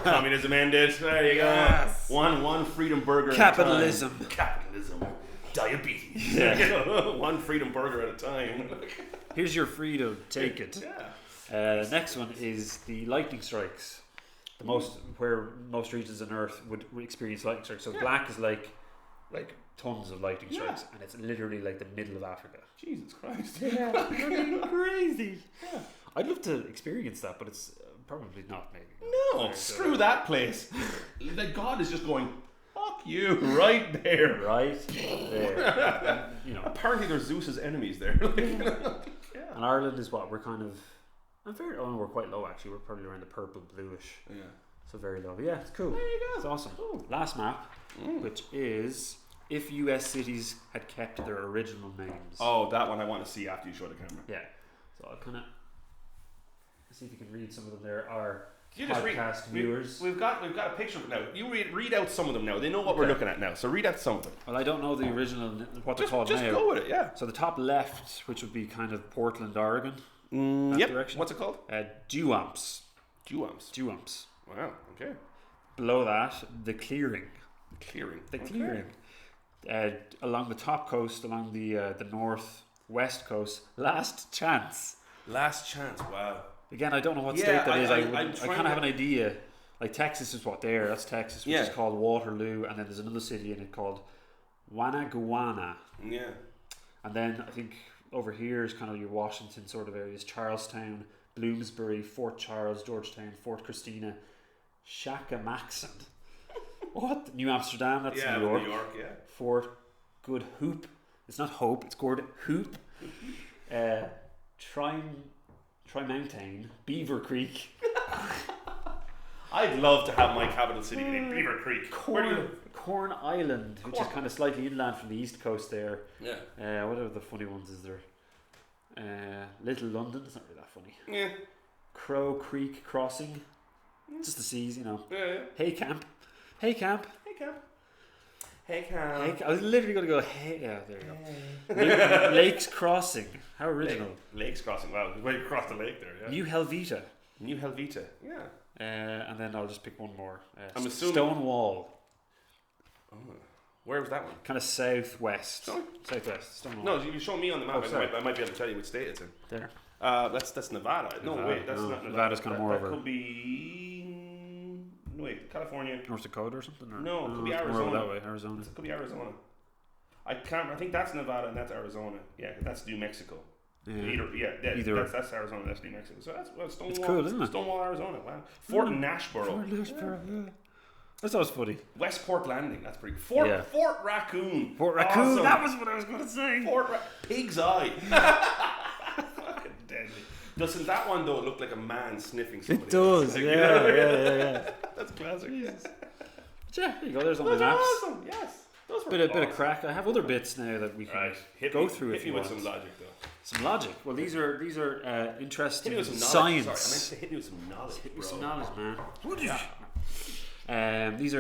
Communism ended. There you go. One freedom burger Capitalism. At a time. Capitalism. Diabetes. Yeah. One freedom burger at a time. Here's your freedom. Take it. Yeah. Next one is the lightning strikes. Where most regions on Earth would experience lightning strikes. So black is like tons of lightning strikes, and it's literally like the middle of Africa. Jesus Christ. Yeah, crazy. Yeah. I'd love to experience that, but it's probably not, maybe. No, screw that place. Like God is just going, fuck you, right there. Right there. And, you know, apparently there's Zeus's enemies there. And Ireland is what? We're kind of, we're quite low actually. We're probably around the purple, bluish. Yeah. So very low. But yeah, it's cool. There you go. It's awesome. Cool. Last map, which is if US cities had kept their original names. Oh, that one I want to see after you show the camera. Yeah. So I'll kind of see if you can read some of them. There are podcast viewers. We've got a picture of it now. You read out some of them now. They know what we're looking at now. So read out some of them. Well, I don't know the original, what they're called now. Just go with it, yeah. So the top left, which would be kind of Portland, Oregon. Direction. What's it called? Dewamps. Dewamps. Wow. Okay. Below that, the Clearing. The Clearing. Along the top coast, along the northwest coast, Last Chance. Wow. Again, I don't know what state that is. I kind of have an idea. Like Texas is what there. That's Texas, which is called Waterloo, and then there's another city in it called Wannaguana. Yeah. And then I think over here is kind of your Washington sort of areas: Charlestown, Bloomsbury, Fort Charles, Georgetown, Fort Christina, Shakamakson. What? New Amsterdam? That's New York. Fort Good Hoop. It's not Hope. It's Good Hoop. Try Mountain, Beaver Creek. I'd love to have my capital city in Beaver Creek. Corn Island, which is kind of slightly inland from the east coast there. Yeah. What are the funny ones is there? Little London, it's not really that funny. Yeah. Crow Creek Crossing. Just the seas, you know. Yeah. Hey Camp. I was literally going to go, hey, yeah, there you go. Lakes Crossing. How original. Lakes Crossing, wow. Way across the lake there, yeah. New Helvetia, yeah. And then I'll just pick one more. I'm assuming Stonewall. Oh, where was that one? Kind of southwest. Southwest, Stonewall. No, you show me on the map. I might be able to tell you which state it's in. There. That's Nevada. No, wait, that's not Nevada. Nevada's kind of more over. That could be... No, wait, California. North Dakota or something? No, it could be Arizona. More that way, Arizona. It could be Arizona. I think that's Nevada and that's Arizona. Yeah, that's New Mexico. Either. That's Arizona, that's New Mexico. So that's Stonewall. It's cool, isn't it? Stonewall, Arizona. Wow. Fort Nashboro. Yeah. That's always funny. Westport Landing. That's pretty. Fort Raccoon. Fort Raccoon. Awesome. That was what I was going to say. Pig's Eye. Fucking deadly. Doesn't that one though look like a man sniffing somebody? It does. Like, yeah. That's classic. Yeah, there you go. There's on the maps. Awesome. Yes. Those were bit of crack. I have other bits now that we can go through. Hit you with some logic though. Some logic. Well, these are interesting hit me with some science. Sorry, I meant to hit me with some knowledge. Hit me with some knowledge, man. These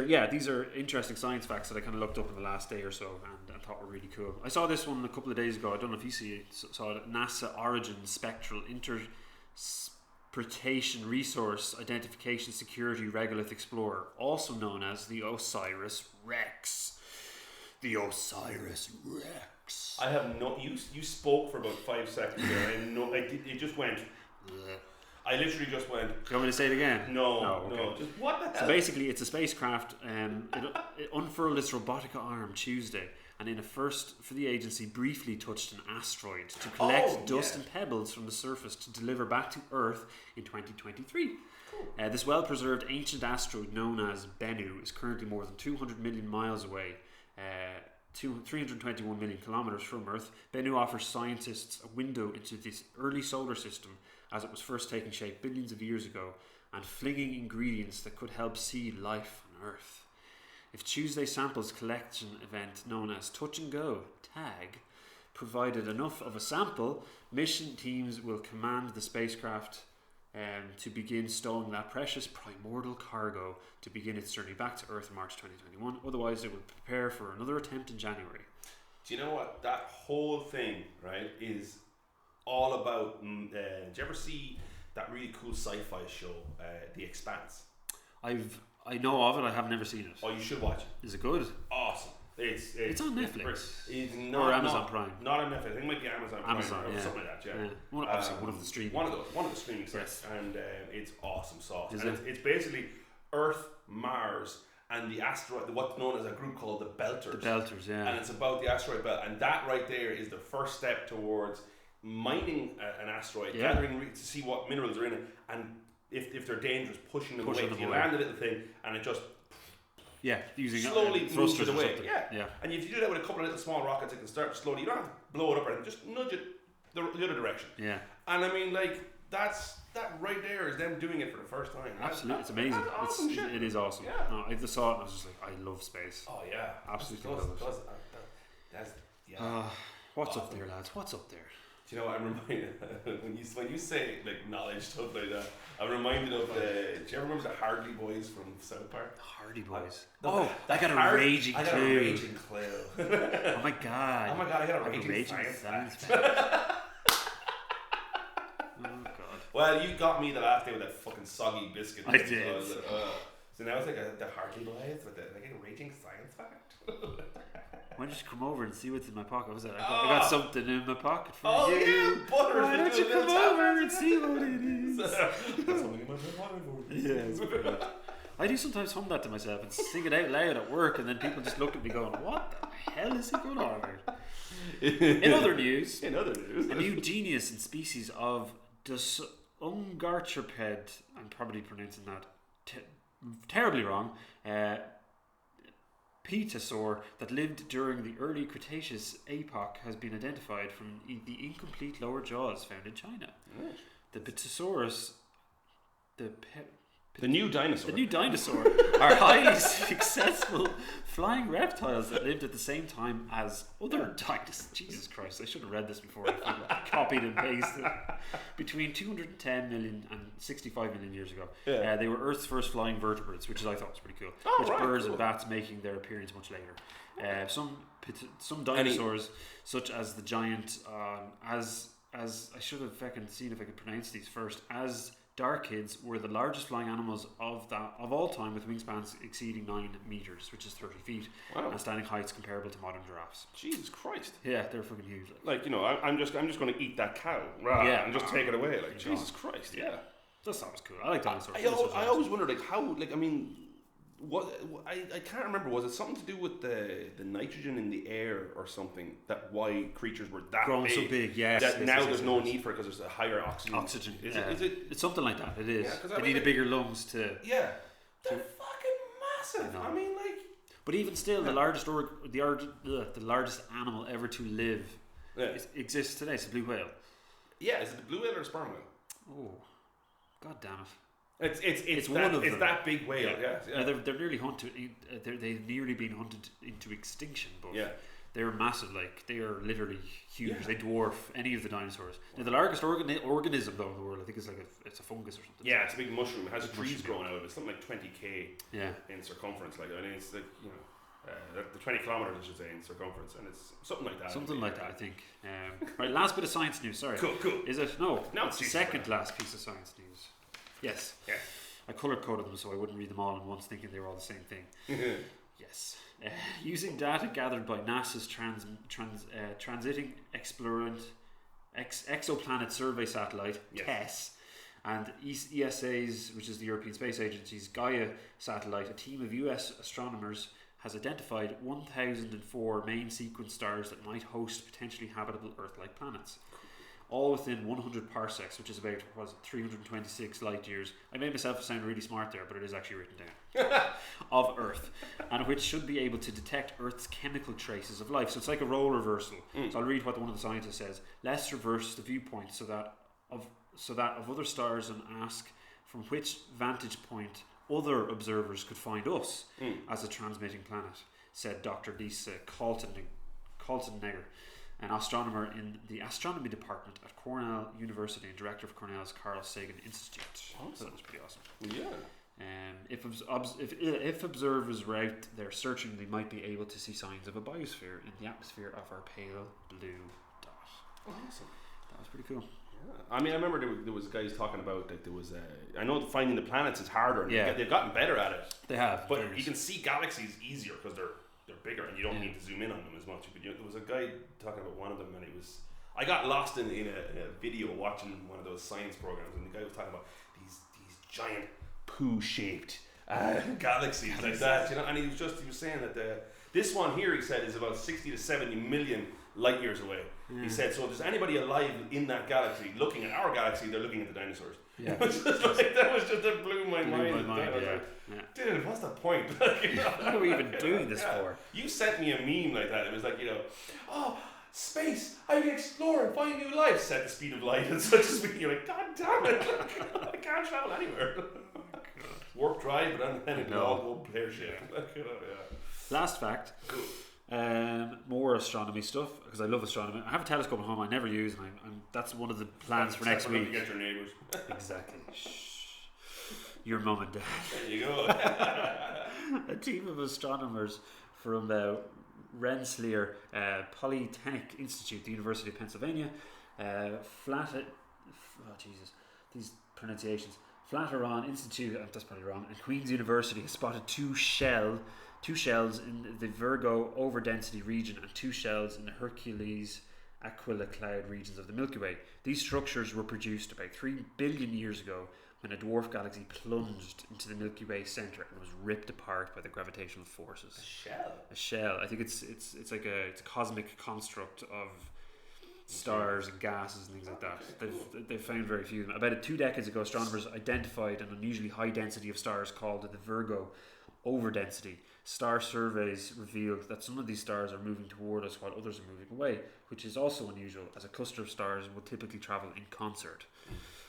are interesting science facts that I kind of looked up in the last day or so and I thought were really cool. I saw this one a couple of days ago. I don't know if you saw it. NASA Origin Spectral Interpretation Resource Identification Security Regolith Explorer, also known as the OSIRIS-REx. The OSIRIS-REx. I have no. You spoke for about 5 seconds there. It just went. I literally just went. Do you want me to say it again? No. Just what the hell? So basically, it's a spacecraft. It unfurled its robotic arm Tuesday, and in a first for the agency, briefly touched an asteroid to collect dust and pebbles from the surface to deliver back to Earth in 2023. This well-preserved ancient asteroid known as Bennu is currently more than 200 million miles away. 321 million kilometers from Earth. Bennu offers scientists a window into this early solar system as it was first taking shape billions of years ago and flinging ingredients that could help seed life on Earth. If Tuesday's samples collection event known as Touch and Go TAG provided enough of a sample, mission teams will command the spacecraft to begin stowing that precious primordial cargo to begin its journey back to Earth in March 2021. Otherwise, it will prepare for another attempt in January. Do you know what? That whole thing, right, is all about. Did you ever see that really cool sci-fi show, The Expanse? I know of it. I have never seen it. Oh, you should watch it. Is it good? Awesome. It's on Netflix. It's not, or Amazon Prime. Not on Netflix. I think it might be Amazon Prime or something like that. Yeah. One of the streaming. One of the streaming sites, and it's awesome sauce. Is and it? It's basically Earth, Mars, and the asteroid. What's known as a group called the Belters. The Belters, yeah. And it's about the asteroid belt, and that right there is the first step towards mining an asteroid, gathering to see what minerals are in it, and if they're dangerous, pushing them away. You land a little thing, and it just. Yeah, using slowly moves it away. Yeah. And if you do that with a couple of little small rockets, it can start slowly. You don't have to blow it up or anything, just nudge it the other direction. Yeah. And I mean, like, that right there is them doing it for the first time. Absolutely, it's amazing. That's awesome shit. It is awesome. Yeah. No, I just saw it and I was just like, I love space. Oh yeah, absolutely love it. That's yeah. What's up there, lads? What's up there? Do you know what I'm reminded when you say like knowledge stuff like that? I'm reminded of do you ever remember the Hardy Boys from South Park? The Hardy Boys. I got a raging clue. Oh my god. I got a raging science fact. Oh god. Well, you got me the last day with that fucking soggy biscuit. I did. So now it's like the Hardy Boys with a raging science fact. Why don't you come over and see what's in my pocket? What was that? I got something in my pocket for you. Yeah, butter. Why don't you come over and see what it is? Something in my pocket for you. Yeah, it's good. I do sometimes hum that to myself and sing it out loud at work, and then people just look at me going, "What the hell is he going on about?" In other news, a new genus and species of Ungarchoped, I'm probably pronouncing that terribly wrong. Petasaur that lived during the early Cretaceous epoch has been identified from the incomplete lower jaws found in China. Right. The Petasaurus, the new dinosaur, are highly successful flying reptiles that lived at the same time as other dinosaurs. Jesus Christ, I should have read this before I copied and pasted. Between 210 million and 65 million years ago. Yeah. They were Earth's first flying vertebrates, which I thought was pretty cool. Birds and bats making their appearance much later. Some dinosaurs, such as the giant, as I should have fucking seen if I could pronounce these first, as Darkids were the largest flying animals of all time, with wingspans exceeding 9 meters, which is 30 feet, and standing heights comparable to modern giraffes. Jesus Christ! Yeah, they're fucking huge. Like, you know, I'm just going to eat that cow, and just take it away. Like, Jesus Christ! Yeah, that sounds cool. I like dinosaurs. I always wondered, like, how, like, I mean, I can't remember. Was it something to do with the nitrogen in the air or something, that why creatures were that grown big, so big? Yes. That now there's no need for it because there's a higher oxygen. Is it? It's something like that. It is. Yeah, they need a bigger lungs to. Yeah, they're fucking massive. I mean, like. But even still, the largest animal ever to live exists today. It's a blue whale. Yeah, is it the blue whale or the sperm whale? Oh, god damn it! It's one of them. It's that big whale. Yeah. They're nearly hunted. They've nearly been hunted into extinction. But They're massive, like they are literally huge. Yeah. They dwarf any of the dinosaurs. Now, the largest organism though in the world, I think, is like it's a fungus or something. Yeah, it's a big mushroom. It has trees growing out of it. It's something like 20k in circumference. Like, I mean, it's like, you know, the 20 kilometers, I should say, in circumference, and it's something like that. Something like that, I think. Right, last bit of science news. Sorry. Cool. Is it? No, it's the second last piece of science news. Yes. Yeah. I color coded them so I wouldn't read them all at once, thinking they were all the same thing. Yes. Using data gathered by NASA's Transiting Exoplanet Survey Satellite, TESS, and ESA's, which is the European Space Agency's Gaia satellite, a team of US astronomers has identified 1,004 main sequence stars that might host potentially habitable Earth-like planets. All within 100 parsecs, which is about 326 light years. I made myself sound really smart there, but it is actually written down. Of Earth, and which should be able to detect Earth's chemical traces of life. So it's like a role reversal. So I'll read what one of the scientists says. Let's reverse the viewpoint so that of other stars and ask from which vantage point other observers could find us as a transmitting planet, said Dr. Lisa Kaltenegger, an astronomer in the astronomy department at Cornell University and director of Cornell's Carl Sagan Institute. Awesome. So that's pretty awesome. Yeah. If observers are out there searching, they might be able to see signs of a biosphere in the atmosphere of our pale blue dot. Awesome. That was pretty cool. Yeah. I mean, I remember there was guys talking about, like, there was I know finding the planets is harder, and they've gotten better at it. They have, but you can see galaxies easier because they're bigger and you don't need to zoom in on them as much. But there was a guy talking about one of them, and I got lost in a video watching one of those science programs, and the guy was talking about these giant poo-shaped galaxies like that, you know. And he was saying that this one here, he said, is about 60 to 70 million light years away. He said, so if there's anybody alive in that galaxy looking at our galaxy, they're looking at the dinosaurs. Yeah. That blew my mind. Dude, what's the point? What are we even doing this for? You sent me a meme like that. It was like, you know, oh, space, I can explore and find new life. Set the speed of light at such a speed. You're like, God damn it, I can't travel anywhere. Warp drive, but then it'll all go pear-shaped. Last fact. Cool. More astronomy stuff, because I love astronomy. I have a telescope at home I never use, and that's one of the plans for next week. To get your neighbours. Exactly. Shh. Your mum and dad. There you go. A team of astronomers from Rensselaer Polytechnic Institute, the University of Pennsylvania, these pronunciations. Flatiron Institute, that's probably wrong, and Queen's University has spotted two shells in the Virgo overdensity region and two shells in the Hercules Aquila cloud regions of the Milky Way. These structures were produced about 3 billion years ago when a dwarf galaxy plunged into the Milky Way center and was ripped apart by the gravitational forces. A shell. I think it's like it's a cosmic construct of stars and gases and things like that. They've found very few of them. About 2 decades ago, astronomers identified an unusually high density of stars called the Virgo overdensity. Star surveys revealed that some of these stars are moving toward us while others are moving away, which is also unusual, as a cluster of stars will typically travel in concert.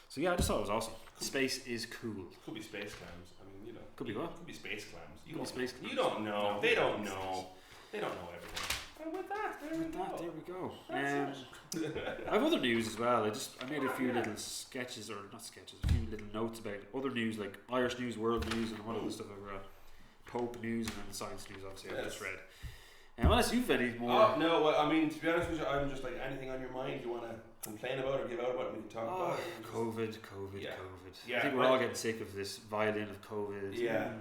So yeah, I just thought it was awesome. Space is cool. Could be space clams. I mean, you know. Could be what? Could be space clams. You don't know. They don't know. They don't know everything. And with that, there we go. I have other news as well. I made a few little sketches, or not sketches, a few little notes about other news, like Irish news, world news, and what other stuff I wrote. Pope news and then science news, obviously. I just read. Unless you've any more. No, well, I mean, to be honest with you, I'm just like, anything on your mind you want to complain about or give out about, we can talk about it. COVID. Yeah, I think we're all getting sick of this violin of COVID. Yeah.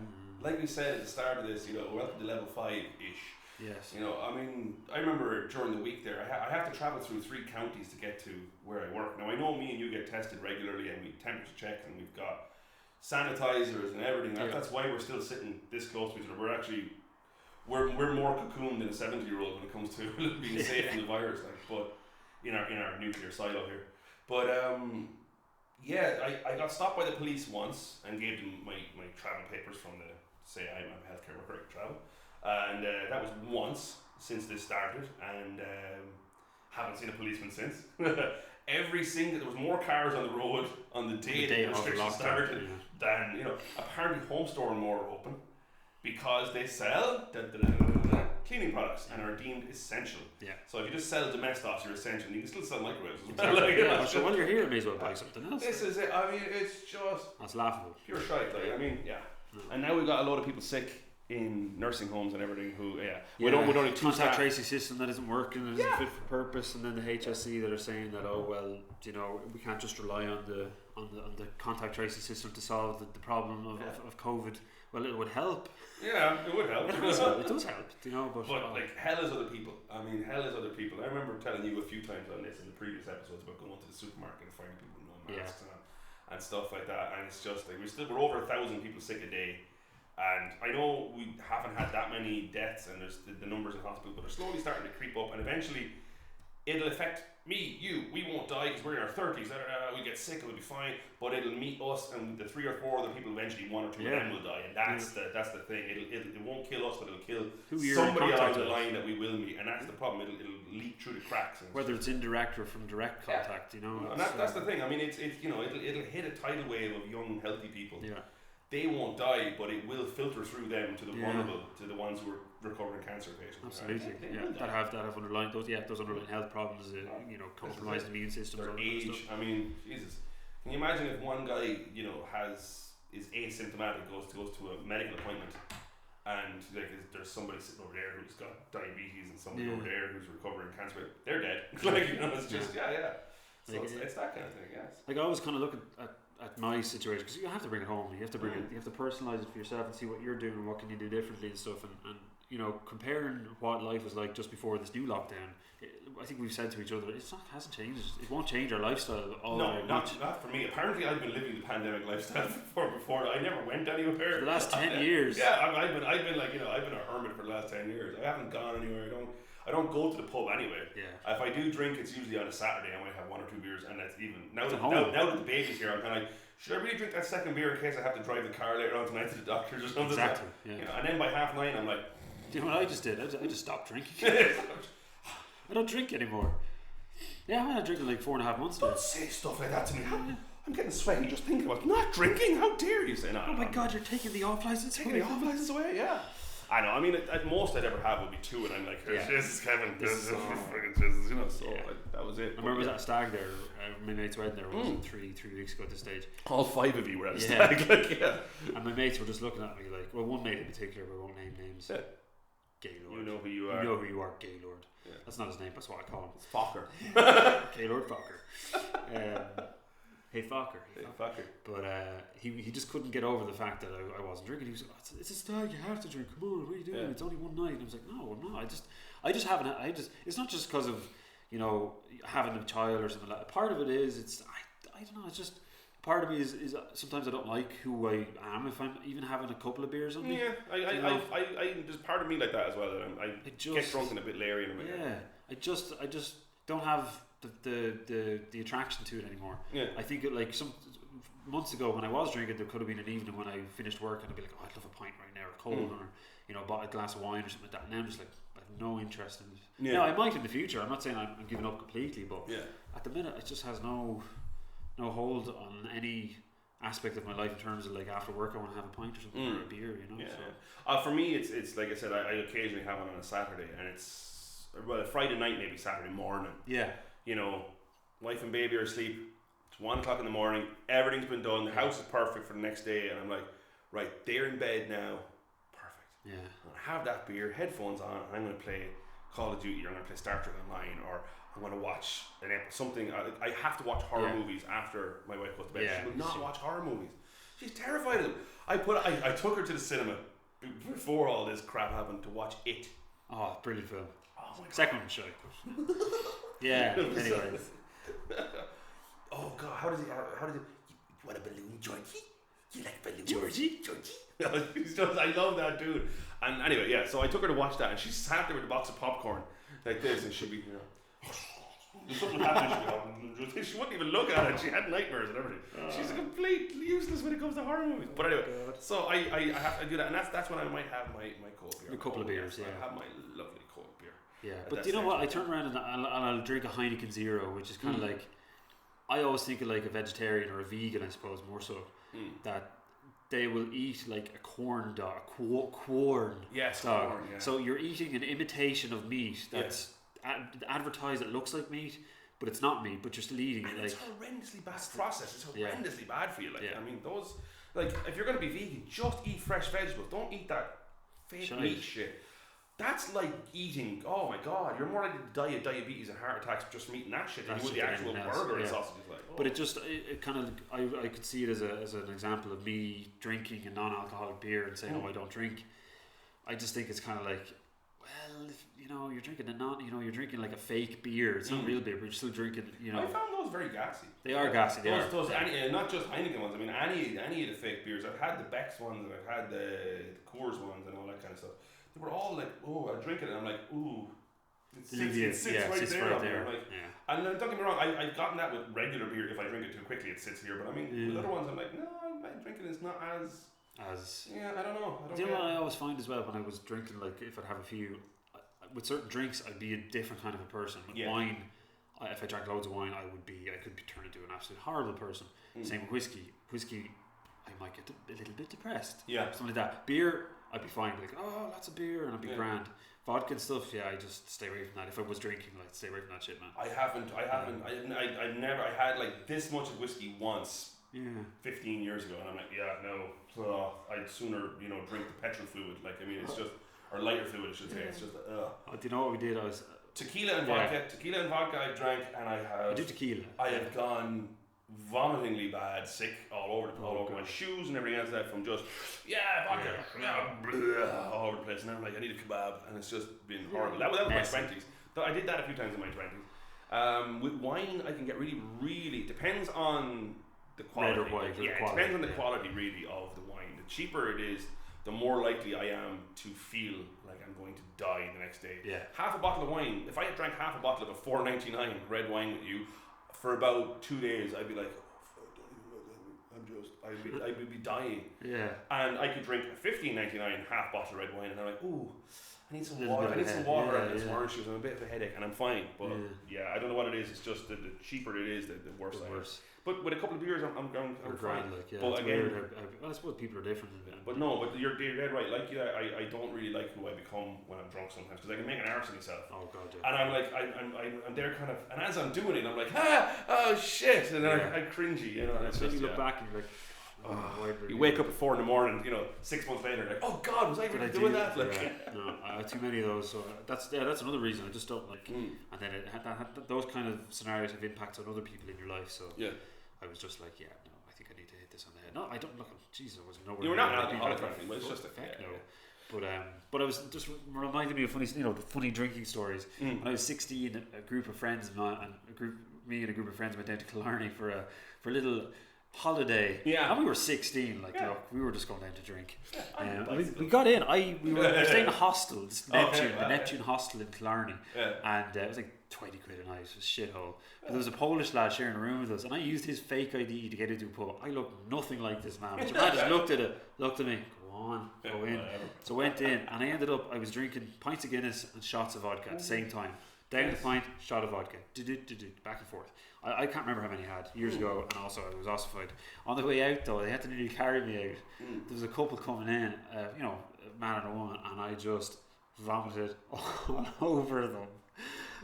Like we said at the start of this, you know, we're up to level 5-ish. Yes. You know, I mean, I remember during the week there, I have to travel through 3 counties to get to where I work. Now, I know me and you get tested regularly, and we temperature check, and we've got sanitizers and everything. That's why we're still sitting this close to each other. We're more cocooned than a 70-year-old when it comes to being safe from the virus. Like, but in our nuclear silo here. But I got stopped by the police once and gave them my travel papers from say I'm a healthcare worker, I can travel. And that was once since this started, and haven't seen a policeman since. There was more cars on the road on the day the restrictions started than, you know. Apparently Home Store and more are open because they sell cleaning products and are deemed essential. Yeah. So if you just sell Domestos, you're essential. You can still sell microwaves. Exactly. So while you're here, you may as well buy something else. This is it. I mean, it's just... That's laughable. Pure shite. Like, I mean, yeah. And now we've got a lot of people sick in nursing homes and everything who, we don't have contact tracing system that isn't working and isn't fit for purpose, and then the HSE that are saying that, oh well, you know, we can't just rely on the contact tracing system to solve the problem of COVID. Well, it would help. Yeah, it would help. It does help, you know. But like, hell is other people. I mean, hell is other people. I remember telling you a few times on this in the previous episodes about going to the supermarket and finding people with no masks and stuff like that. And it's just like we're over 1,000 people sick a day. And I know we haven't had that many deaths, and there's the numbers in hospital, but they're slowly starting to creep up, and eventually it'll affect me, you. We won't die because we're in our 30s. We get sick, it'll be fine, but it'll meet us and the 3 or 4 other people. Eventually, 1 or 2 of them will die, and that's the thing. It won't kill us, but it'll kill somebody along the line that we will meet, and that's the problem. It'll leak through the cracks. Whether it's indirect or from direct contact, you know. And that's the thing. I mean, it's you know, it'll hit a tidal wave of young, healthy people. Yeah. They won't die, but it will filter through them to the vulnerable, to the ones who are recovering cancer patients. Absolutely, that have underlying those underlying health problems, you know, compromised immune systems, their age. I mean, Jesus, can you imagine if one guy, you know, is asymptomatic, goes to a medical appointment, and like there's somebody sitting over there who's got diabetes and somebody over there who's recovering cancer, they're dead. Like, you know, it's just So it's that kind of thing. Yes. Like I always kind of look at my situation, because you have to bring it home. You have to bring it. You have to personalize it for yourself and see what you're doing and what can you do differently and stuff. And you know, comparing what life was like just before this new lockdown, I think we've said to each other, hasn't changed. It won't change our lifestyle all very much. Not for me. Apparently, I've been living the pandemic lifestyle before. I never went anywhere. For the last 10 years. Yeah, I've been like, you know, I've been a hermit for the last 10 years. I haven't gone anywhere. I don't go to the pub anyway. Yeah. If I do drink, it's usually on a Saturday. I might have 1 or 2 beers, and that's even now that the baby's here. I'm kind of like, should I really drink that second beer in case I have to drive the car later on tonight to the doctor's or something? Exactly. Yeah. You know, and then by 9:30, I'm like, do you know what I just did? I just stopped drinking. I don't drink anymore. Yeah, I'm not drinking like 4.5 months now. Don't say stuff like that to me. I'm getting sweaty just thinking about not drinking. How dare you say that? Oh my God, you're taking the off license away. Taking the off license away, yeah. I know. I mean, at most I'd ever have would be 2, and I'm like, this is Kevin. This is fucking Jesus, you know. So that was it. I remember that stag there. My mate's wedding there was 3 weeks ago at this stage. All 5 of you were at a stag, like, And my mates were just looking at me like, well, one mate in particular, we won't name names. Yeah. Gaylord. You know who you are. You know who you are, Gaylord. Yeah. That's not his name. That's what I call him. It's Fokker. Gaylord Fokker. Hey Fokker. But he just couldn't get over the fact that I wasn't drinking. He was like, it's a stag, you have to drink. Come on, what are you doing? Yeah. It's only one night. And I was like, no, I just haven't. It's not just because of, you know, having a child or something like that. Part of it is I don't know. It's just part of me is sometimes I don't like who I am if I'm even having a couple of beers on me. Yeah, I there's part of me like that as well. That I get drunk and a bit leery and I just don't have the attraction to it anymore. Yeah. I think like some months ago when I was drinking, there could have been an evening when I finished work and I'd be like, I'd love a pint right now, or cold, or, you know, bought a glass of wine or something like that. And I'm just like, I have no interest in it. Yeah. Now I might in the future. I'm not saying I'm giving up completely, but at the minute it just has no hold on any aspect of my life in terms of like after work I want to have a pint or something or a beer, you know. Yeah. So. For me, it's like I said, I occasionally have it on a Saturday, and it's Friday night, maybe Saturday morning. Yeah. You know, wife and baby are asleep. It's 1 o'clock in the morning. Everything's been done. The house is perfect for the next day, and I'm like, right, they're in bed now. Perfect. Yeah. I'm gonna have that beer, headphones on, and I'm gonna play Call of Duty, or I'm gonna play Star Trek Online, or I'm gonna watch something. I have to watch horror movies after my wife goes to bed. She will not watch horror movies. She's terrified of them. I took her to the cinema before all this crap happened to watch It. Oh, brilliant film. Oh my God. Second one, sure. Yeah. Anyway. Oh God, how does it? You want a balloon, Georgie? You like balloons, Georgie? I love that dude. And anyway, yeah. So I took her to watch that, and she sat there with a box of popcorn like this, and she'd be, you know, something happened. She wouldn't even look at it. She had nightmares and everything. She's completely useless when it comes to horror movies. But anyway, so I have to do that, and that's when I might have my cold beer. A couple of beers, yeah. I have my lovely cold beer. Yeah, but you know what? I turn around and I'll drink a Heineken Zero, which is kind of like, I always think of like a vegetarian or a vegan, I suppose, more so, that they will eat like a corn dog, corn Yes, dog. corn, yeah. So you're eating an imitation of meat that's advertised that looks like meat, but it's not meat. But you're still eating it. It's horrendously bad process. It's horrendously bad for you. Like I mean, those like if you're gonna be vegan, just eat fresh vegetables. Don't eat that fake meat shit. That's like eating. Oh my god, you're more likely to die of diabetes and heart attacks just from eating that shit than you would the actual burger and sausages. Like, but it kind of I could see it as an example of me drinking a non-alcoholic beer and saying, "Oh, I don't drink." I just think it's kind of like, well, if, you're drinking you're drinking like a fake beer. It's not real beer, but you're still drinking. I found those very gassy. They are gassy. Those not just Heineken ones. I mean, any of the fake beers. I've had the Beck's ones and I've had the Coors ones and all that kind of stuff. They were all like, oh, I drink it and I'm like, ooh, it sits right there. Like, and don't get me wrong, I've gotten that with regular beer. If I drink it too quickly, it sits here. But I mean, with other ones, I'm like, no, my drinking is not as I don't know. Do you know what I always find as well when I was drinking? Like, if I'd have a few, with certain drinks, I'd be a different kind of a person. With wine, if I drank loads of wine, I could be turned into an absolute horrible person. Same with whiskey, I might get a little bit depressed. Something like that. Beer, I'd be fine. Like, oh, lots of beer, and I'd be grand. Vodka and stuff, I just stay away from that. If I was drinking, I'd stay away from that shit, man. I've never. I had like this much of whiskey once. 15 years ago, and I'm like, no. I'd sooner drink the petrol fluid. Like, I mean, it's just or lighter fluid, I should say. It's just. Do you know what we did? I was tequila and vodka. Tequila and vodka I drank, and I did tequila. I have gone vomitingly bad, sick all over my shoes and everything else. That from just vodka, all over the place. And I'm like, I need a kebab, and it's just been horrible. That was my 20s. I did that a few times in my 20s. With wine, I can get really depends on the quality. Red or white, it depends on the quality really of the wine. The cheaper it is, the more likely I am to feel like I'm going to die the next day. Half a bottle of wine. If I had drank half a bottle of a $4.99 red wine with you for about 2 days, I'd be like, I would be dying. And I could drink a $15.99 half bottle of red wine, and I'm like, ooh, I need some water. I need some water and some orange juice. I'm a bit of a headache, and I'm fine. But I don't know what it is. It's just the cheaper it is, the worse I am. But with a couple of beers, I'm fine. But again, I suppose people are different. But you're dead right. Like I don't really like who I become when I'm drunk sometimes, because I can make an arse of myself. Oh god, And I'm like, I'm there kind of, and as I'm doing it, I'm like, oh shit, and then I'm cringy, And then you look back and you're like, you wake up at 4 a.m, 6 months later, like, oh god, was I really doing that? Like, no, I have too many of those. So that's another reason I just don't like. And then those kind of scenarios have impacts on other people in your life. So I was just like, no, I think I need to hit this on the head. No, I don't look. Jesus, I wasn't nowhere. You were not an alcoholic or anything, but it's just a fact. No. But I was just reminding me of funny drinking stories. When I was 16, a group of friends me and a group of friends went down to Killarney for a little holiday. And we were 16. Like, look, we were just going down to drink. We got in. We were staying in a hostel, the Neptune hostel in Killarney, and it was like 20 quid a night. It was a shithole. But there was a Polish lad sharing a room with us, and I used his fake ID to get into a pub. I looked nothing like this man. But the man just looked at me. Go on, go in. So I went in, and I was drinking pints of Guinness and shots of vodka at the same time. Down the pint, shot of vodka, back and forth. I can't remember how many I had years ago, and also I was ossified. On the way out though, they had to nearly carry me out. There was a couple coming in, a man and a woman, and I just vomited all over them.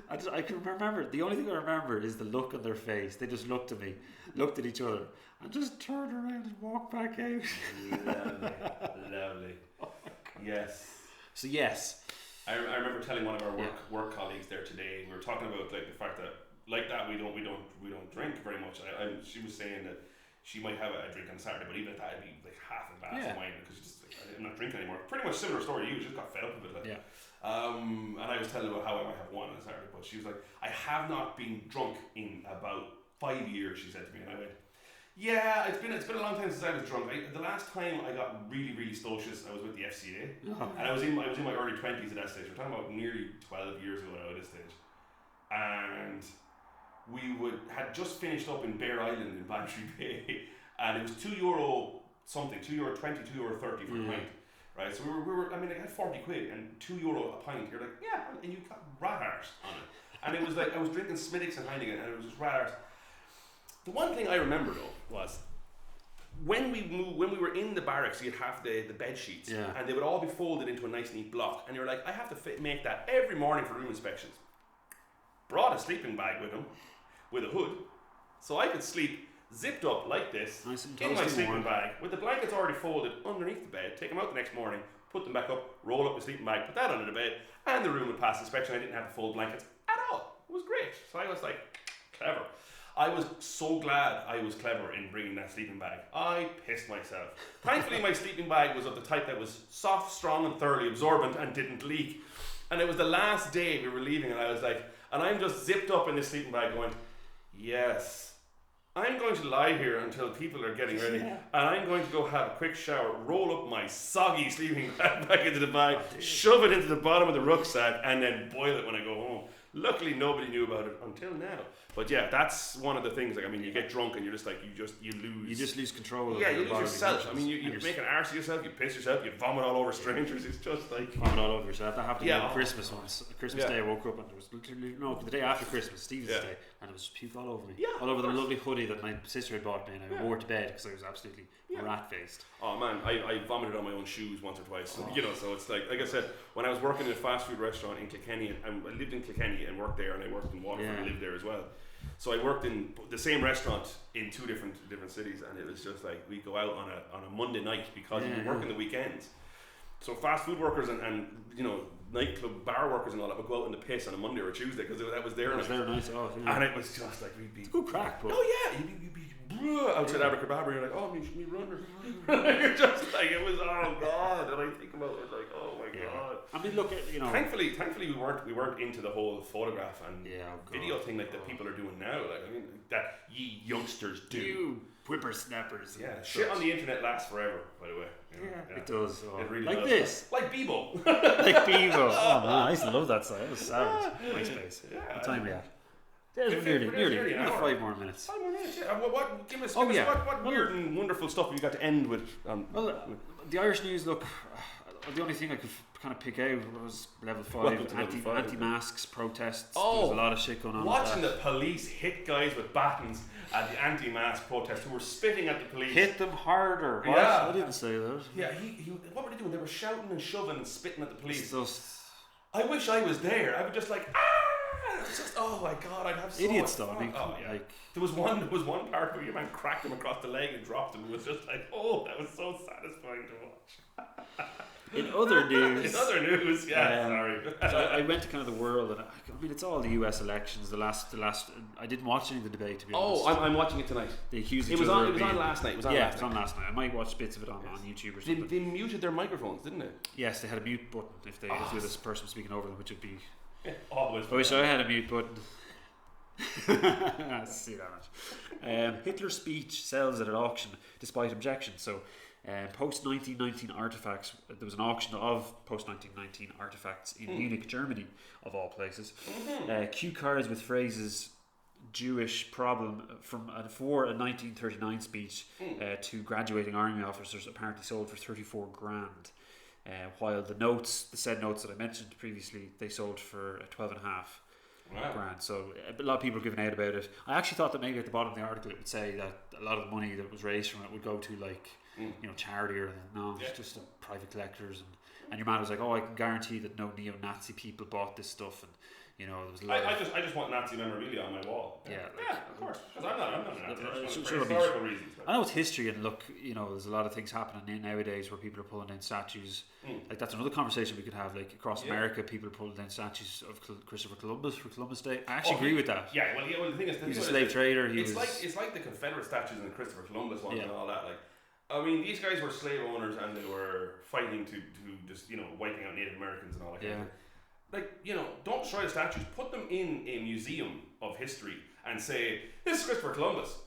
I can remember, the only thing I remember is the look on their face. They just looked at me, looked at each other, and just turned around and walked back out. Lovely. Yes. So yes. I remember telling one of our work colleagues there today. We were talking about like the fact that like that we don't drink very much. She was saying that she might have a drink on Saturday, but even at that, it'd be like half a glass of wine because she's just like, I'm not drinking anymore. Pretty much similar story to you. She just got fed up with it. Like. And I was telling her about how I might have one on Saturday, but she was like, I have not been drunk in about 5 years. She said to me, and I went, yeah, it's been a long time since I was drunk. The last time I got really stocious, I was with the FCA, and I was in my early 20s at that stage. We're talking about nearly 12 years ago now at this stage, and we had just finished up in Bear Island in Bantry Bay, and it was €2 something, €2.20, €2.30 for a pint, right? So we were. I mean, I had 40 quid and €2 a pint. You're like, yeah, and you got rat arse on it, and it was like I was drinking Smithwick's and Heineken, and it was just rat arse. The one thing I remember though was when we were in the barracks, you'd have the bed sheets, and they would all be folded into a nice neat block. And you're like, I have to make that every morning for room inspections. Brought a sleeping bag with him, with a hood, so I could sleep zipped up like this in my sleeping bag with the blankets already folded underneath the bed. Take them out the next morning, put them back up, roll up the sleeping bag, put that under the bed, and the room would pass inspection. I didn't have to fold blankets at all. It was great. So I was like, clever. I was so glad I was clever in bringing that sleeping bag. I pissed myself. Thankfully, my sleeping bag was of the type that was soft, strong, and thoroughly absorbent and didn't leak. And it was the last day we were leaving, and I was like, and I'm just zipped up in this sleeping bag going, yes, I'm going to lie here until people are getting ready, and I'm going to go have a quick shower, roll up my soggy sleeping bag back into the bag, shove it into the bottom of the rucksack, and then boil it when I go home. Luckily, nobody knew about it until now. But yeah, that's one of the things. Like, I mean, you get drunk and you're just like, you lose. You just lose control. Yeah, you lose yourself. I mean, you make an arse of yourself. You piss yourself. You vomit all over strangers. It's just like vomit all over yourself. That happened on Christmas once. Christmas Day, I woke up and there was literally the day after Christmas, Stephen's Day, and it was puke all over me. Yeah, all over the lovely hoodie that my sister had bought me, and I wore it to bed because I was absolutely rat faced. Oh man, I vomited on my own shoes once or twice. So, so it's like I said, when I was working in a fast food restaurant in Kilkenny, and I lived in Kilkenny and worked there, and I worked in Waterford and lived there as well. So I worked in the same restaurant in two different cities, and it was just like we go out on a Monday night because we work in the weekends. So fast food workers and nightclub bar workers and all that would go out in the piss on a Monday or a Tuesday because that was their night. And it was just like we'd be it's good crack, but you'd be outside Kebab, and you're like, oh, me runner. You're just like, it was, oh god, and I think about it like, oh my god. I mean, look, thankfully we weren't into the whole photograph and video thing like that people are doing now. Like, I mean, that ye youngsters do. You whippersnappers. Yeah, shit on the internet lasts forever, by the way. It does. It really like does. This. Like Bebo. Like Bebo. Oh man, I used to love that site. It was savage. MySpace. What time are we at? Nearly 5 more minutes. 5 more minutes, yeah. What weird and wonderful stuff have you got to end with? The Irish news, look, the only thing I could kind of pick out was level 5, anti-masks, protests. There was a lot of shit going on. Watching the police hit guys with batons at the anti-mask protest who were spitting at the police. Hit them harder. What? Yeah. I didn't say that. Yeah, what were they doing? They were shouting and shoving and spitting at the police. I wish I was there. I would just like, it's just, oh my god, I'd have so idiot much stuff. fun. There was one part where your man cracked him across the leg and dropped him. It was just like, oh, that was so satisfying to watch. In other news, sorry. So I went to kind of the world, and I mean, it's all the US elections. The last. I didn't watch any of the debate, to be honest. Oh, I'm watching it tonight. They accused it was on. It was on last night. It was on last night. I might watch bits of it on YouTube or something. They muted their microphones, didn't they? Yes, they had a mute button if there was this person speaking over them, which would be. Always. I wish I had a mute button. See that much. Hitler's speech sells at an auction despite objection. So, post 1919 artifacts. There was an auction of post 1919 artifacts in Munich, Germany, of all places. Cue cards with phrases "Jewish problem" for a 1939 speech to graduating army officers apparently sold for 34 grand. While the said notes that I mentioned previously, they sold for 12.5 grand. So a lot of people are giving out about it. I actually thought that maybe at the bottom of the article it would say that a lot of the money that was raised from it would go to like charity or it's just private collectors. And your man was like, oh, I can guarantee that no neo-Nazi people bought this stuff. And there was a lot I just want Nazi memorabilia on my wall. Of course. Because I'm not a Nazi. For historical reasons. I know it's history, and look, there's a lot of things happening nowadays where people are pulling down statues. Like, that's another conversation we could have. Like, across America, people are pulling down statues of Christopher Columbus for Columbus Day. I actually agree with that. Yeah, well, the thing is, he's a slave trader. It's like the Confederate statues and the Christopher Columbus ones and all that. Like, I mean, these guys were slave owners and they were fighting to just wiping out Native Americans and all that kind of thing. Like, don't destroy the statues. Put them in a museum of history and say, this is Christopher Columbus.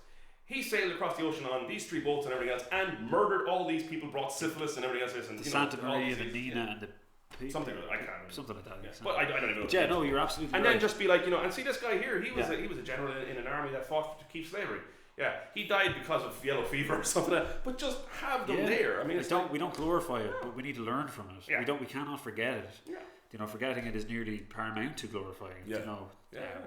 He sailed across the ocean on these 3 boats and everything else and murdered all these people, brought syphilis and everything else. And the Santa Maria, the Nina, and the... Something like that. I can't remember. Something like that. Yeah. But I don't even know. But yeah, no, you're absolutely right. And then just be like, and see this guy here, he was a general in an army that fought to keep slavery. Yeah, he died because of yellow fever or something like that. But just have them there. I mean, we don't glorify it, but we need to learn from it. Yeah. We cannot forget it. Yeah. forgetting it is nearly paramount to glorifying. Yeah.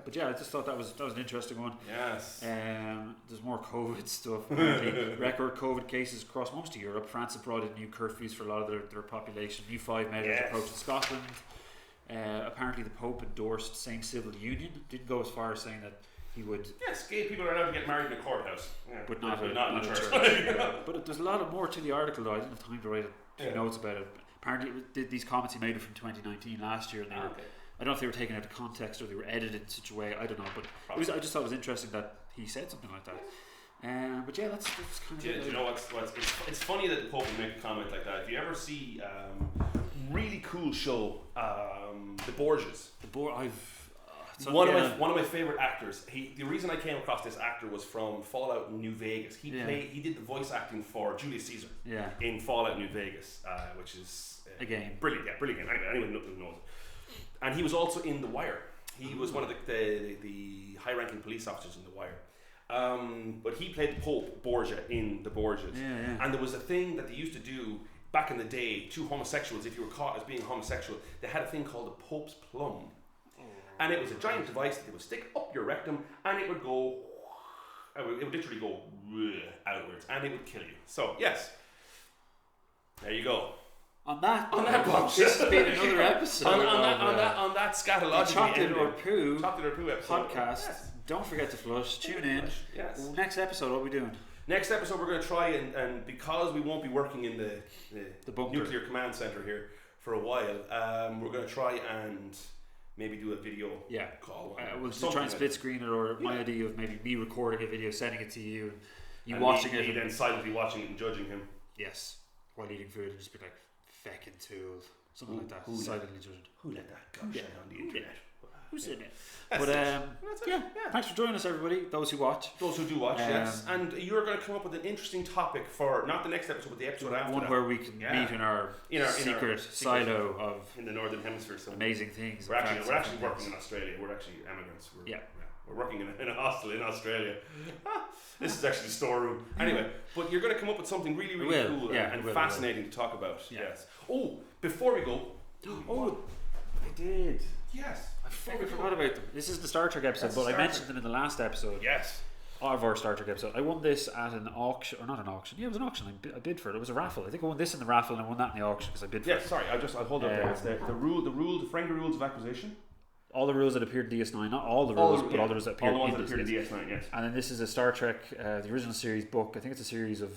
But yeah, I just thought that was an interesting one. Yes. There's more COVID stuff. Apparently, record COVID cases across most of Europe. France have brought in new curfews for a lot of their population. New 5 measures approach in Scotland. Apparently, the Pope endorsed same-civil union. Didn't go as far as saying that he would. Yes, gay people are allowed to get married in a courthouse, but not in a church. But there's a lot more to the article, though. I didn't have time to write a few notes about it. Apparently, these comments he made from 2019 last year, and they were, I don't know if they were taken out of context or they were edited in such a way. I don't know, but I just thought it was interesting that he said something like that. But yeah, that's kind of. You know what's it's funny that the Pope would make a comment like that. If you ever see really cool show, The Borgias. One of my favorite actors. The reason I came across this actor was from Fallout New Vegas. He did the voice acting for Julius Caesar in Fallout New Vegas, which is again brilliant. Yeah, brilliant. Anyone knows it. And he was also in The Wire. He was one of the high-ranking police officers in The Wire. But he played Pope Borgia in The Borgias. And there was a thing that they used to do back in the day to homosexuals. If you were caught as being homosexual, they had a thing called the Pope's Plum. And it was a giant device that they would stick up your rectum, and it would go. It would literally go outwards, and it would kill you. So yes, there you go. On that box, this has been another episode on that scatologically chocolate or poo episode podcast. Yes. Don't forget to flush. Tune in. Yes. Next episode, what are we doing? Next episode, we're going to try and because we won't be working in the nuclear command center here for a while, we're going to try and maybe do a video call. We'll try and split screen it, or my idea of maybe me recording a video, sending it to you, and you watching it, and then silently watching it and judging him. Yes, while eating food, and just be like, "Feckin' tool," something like that. Silently judging. Who let that gush out on the internet? Who's in it? But thanks for joining us, everybody. Those who watch, those who do watch, yes. And you're going to come up with an interesting topic for not the next episode, but the episode after. One where we can meet in our secret silo of in the northern hemisphere. So amazing things. We're actually working in Australia. We're actually immigrants. We're working in a hostel in Australia. This is actually the storeroom. Anyway, but you're going to come up with something really, really cool and fascinating to talk about. Yes. Oh, before we go. I did. Yes. I forgot about them. This is the Star Trek episode, but I mentioned them in the last episode. Yes. Of our Star Trek episode. I won this at an auction, or not an auction. Yeah, it was an auction. I bid for it. It was a raffle. I think I won this in the raffle and I won that in the auction because I bid for it. Yes, sorry. I'll hold on there. It's the Ferengi rules of acquisition. All the rules that appeared in DS9, not all the rules, but all the rules that appeared in DS9, yes. And then this is a Star Trek, the original series book. I think it's a series of,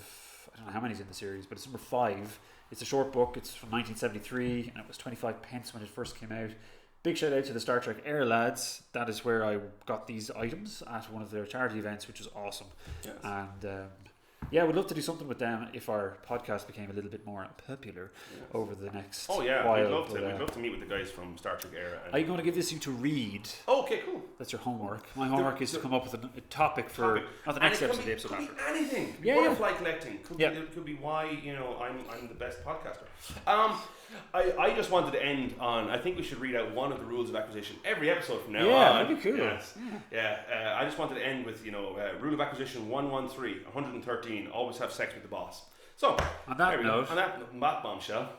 I don't know how many's in the series, but it's number 5. It's a short book. It's from 1973, and it was 25 pence when it first came out. Big shout out to the Star Trek Air lads. That is where I got these items at one of their charity events, which was awesome. Yes. And we'd love to do something with them if our podcast became a little bit more popular over the next while. We'd love to meet with the guys from Star Trek Era. Are you going to give this to you to read? Okay, cool. That's your homework. My homework is to come up with a topic for not the next episode, the episode after. Anything. Butterfly collecting. Could be why I'm the best podcaster. I just wanted to end on. I think we should read out one of the rules of acquisition every episode from now on. Yeah, that'd be cool. Yes. I just wanted to end with rule of acquisition 113, 113. Always have sex with the boss. So on that note, on that bombshell.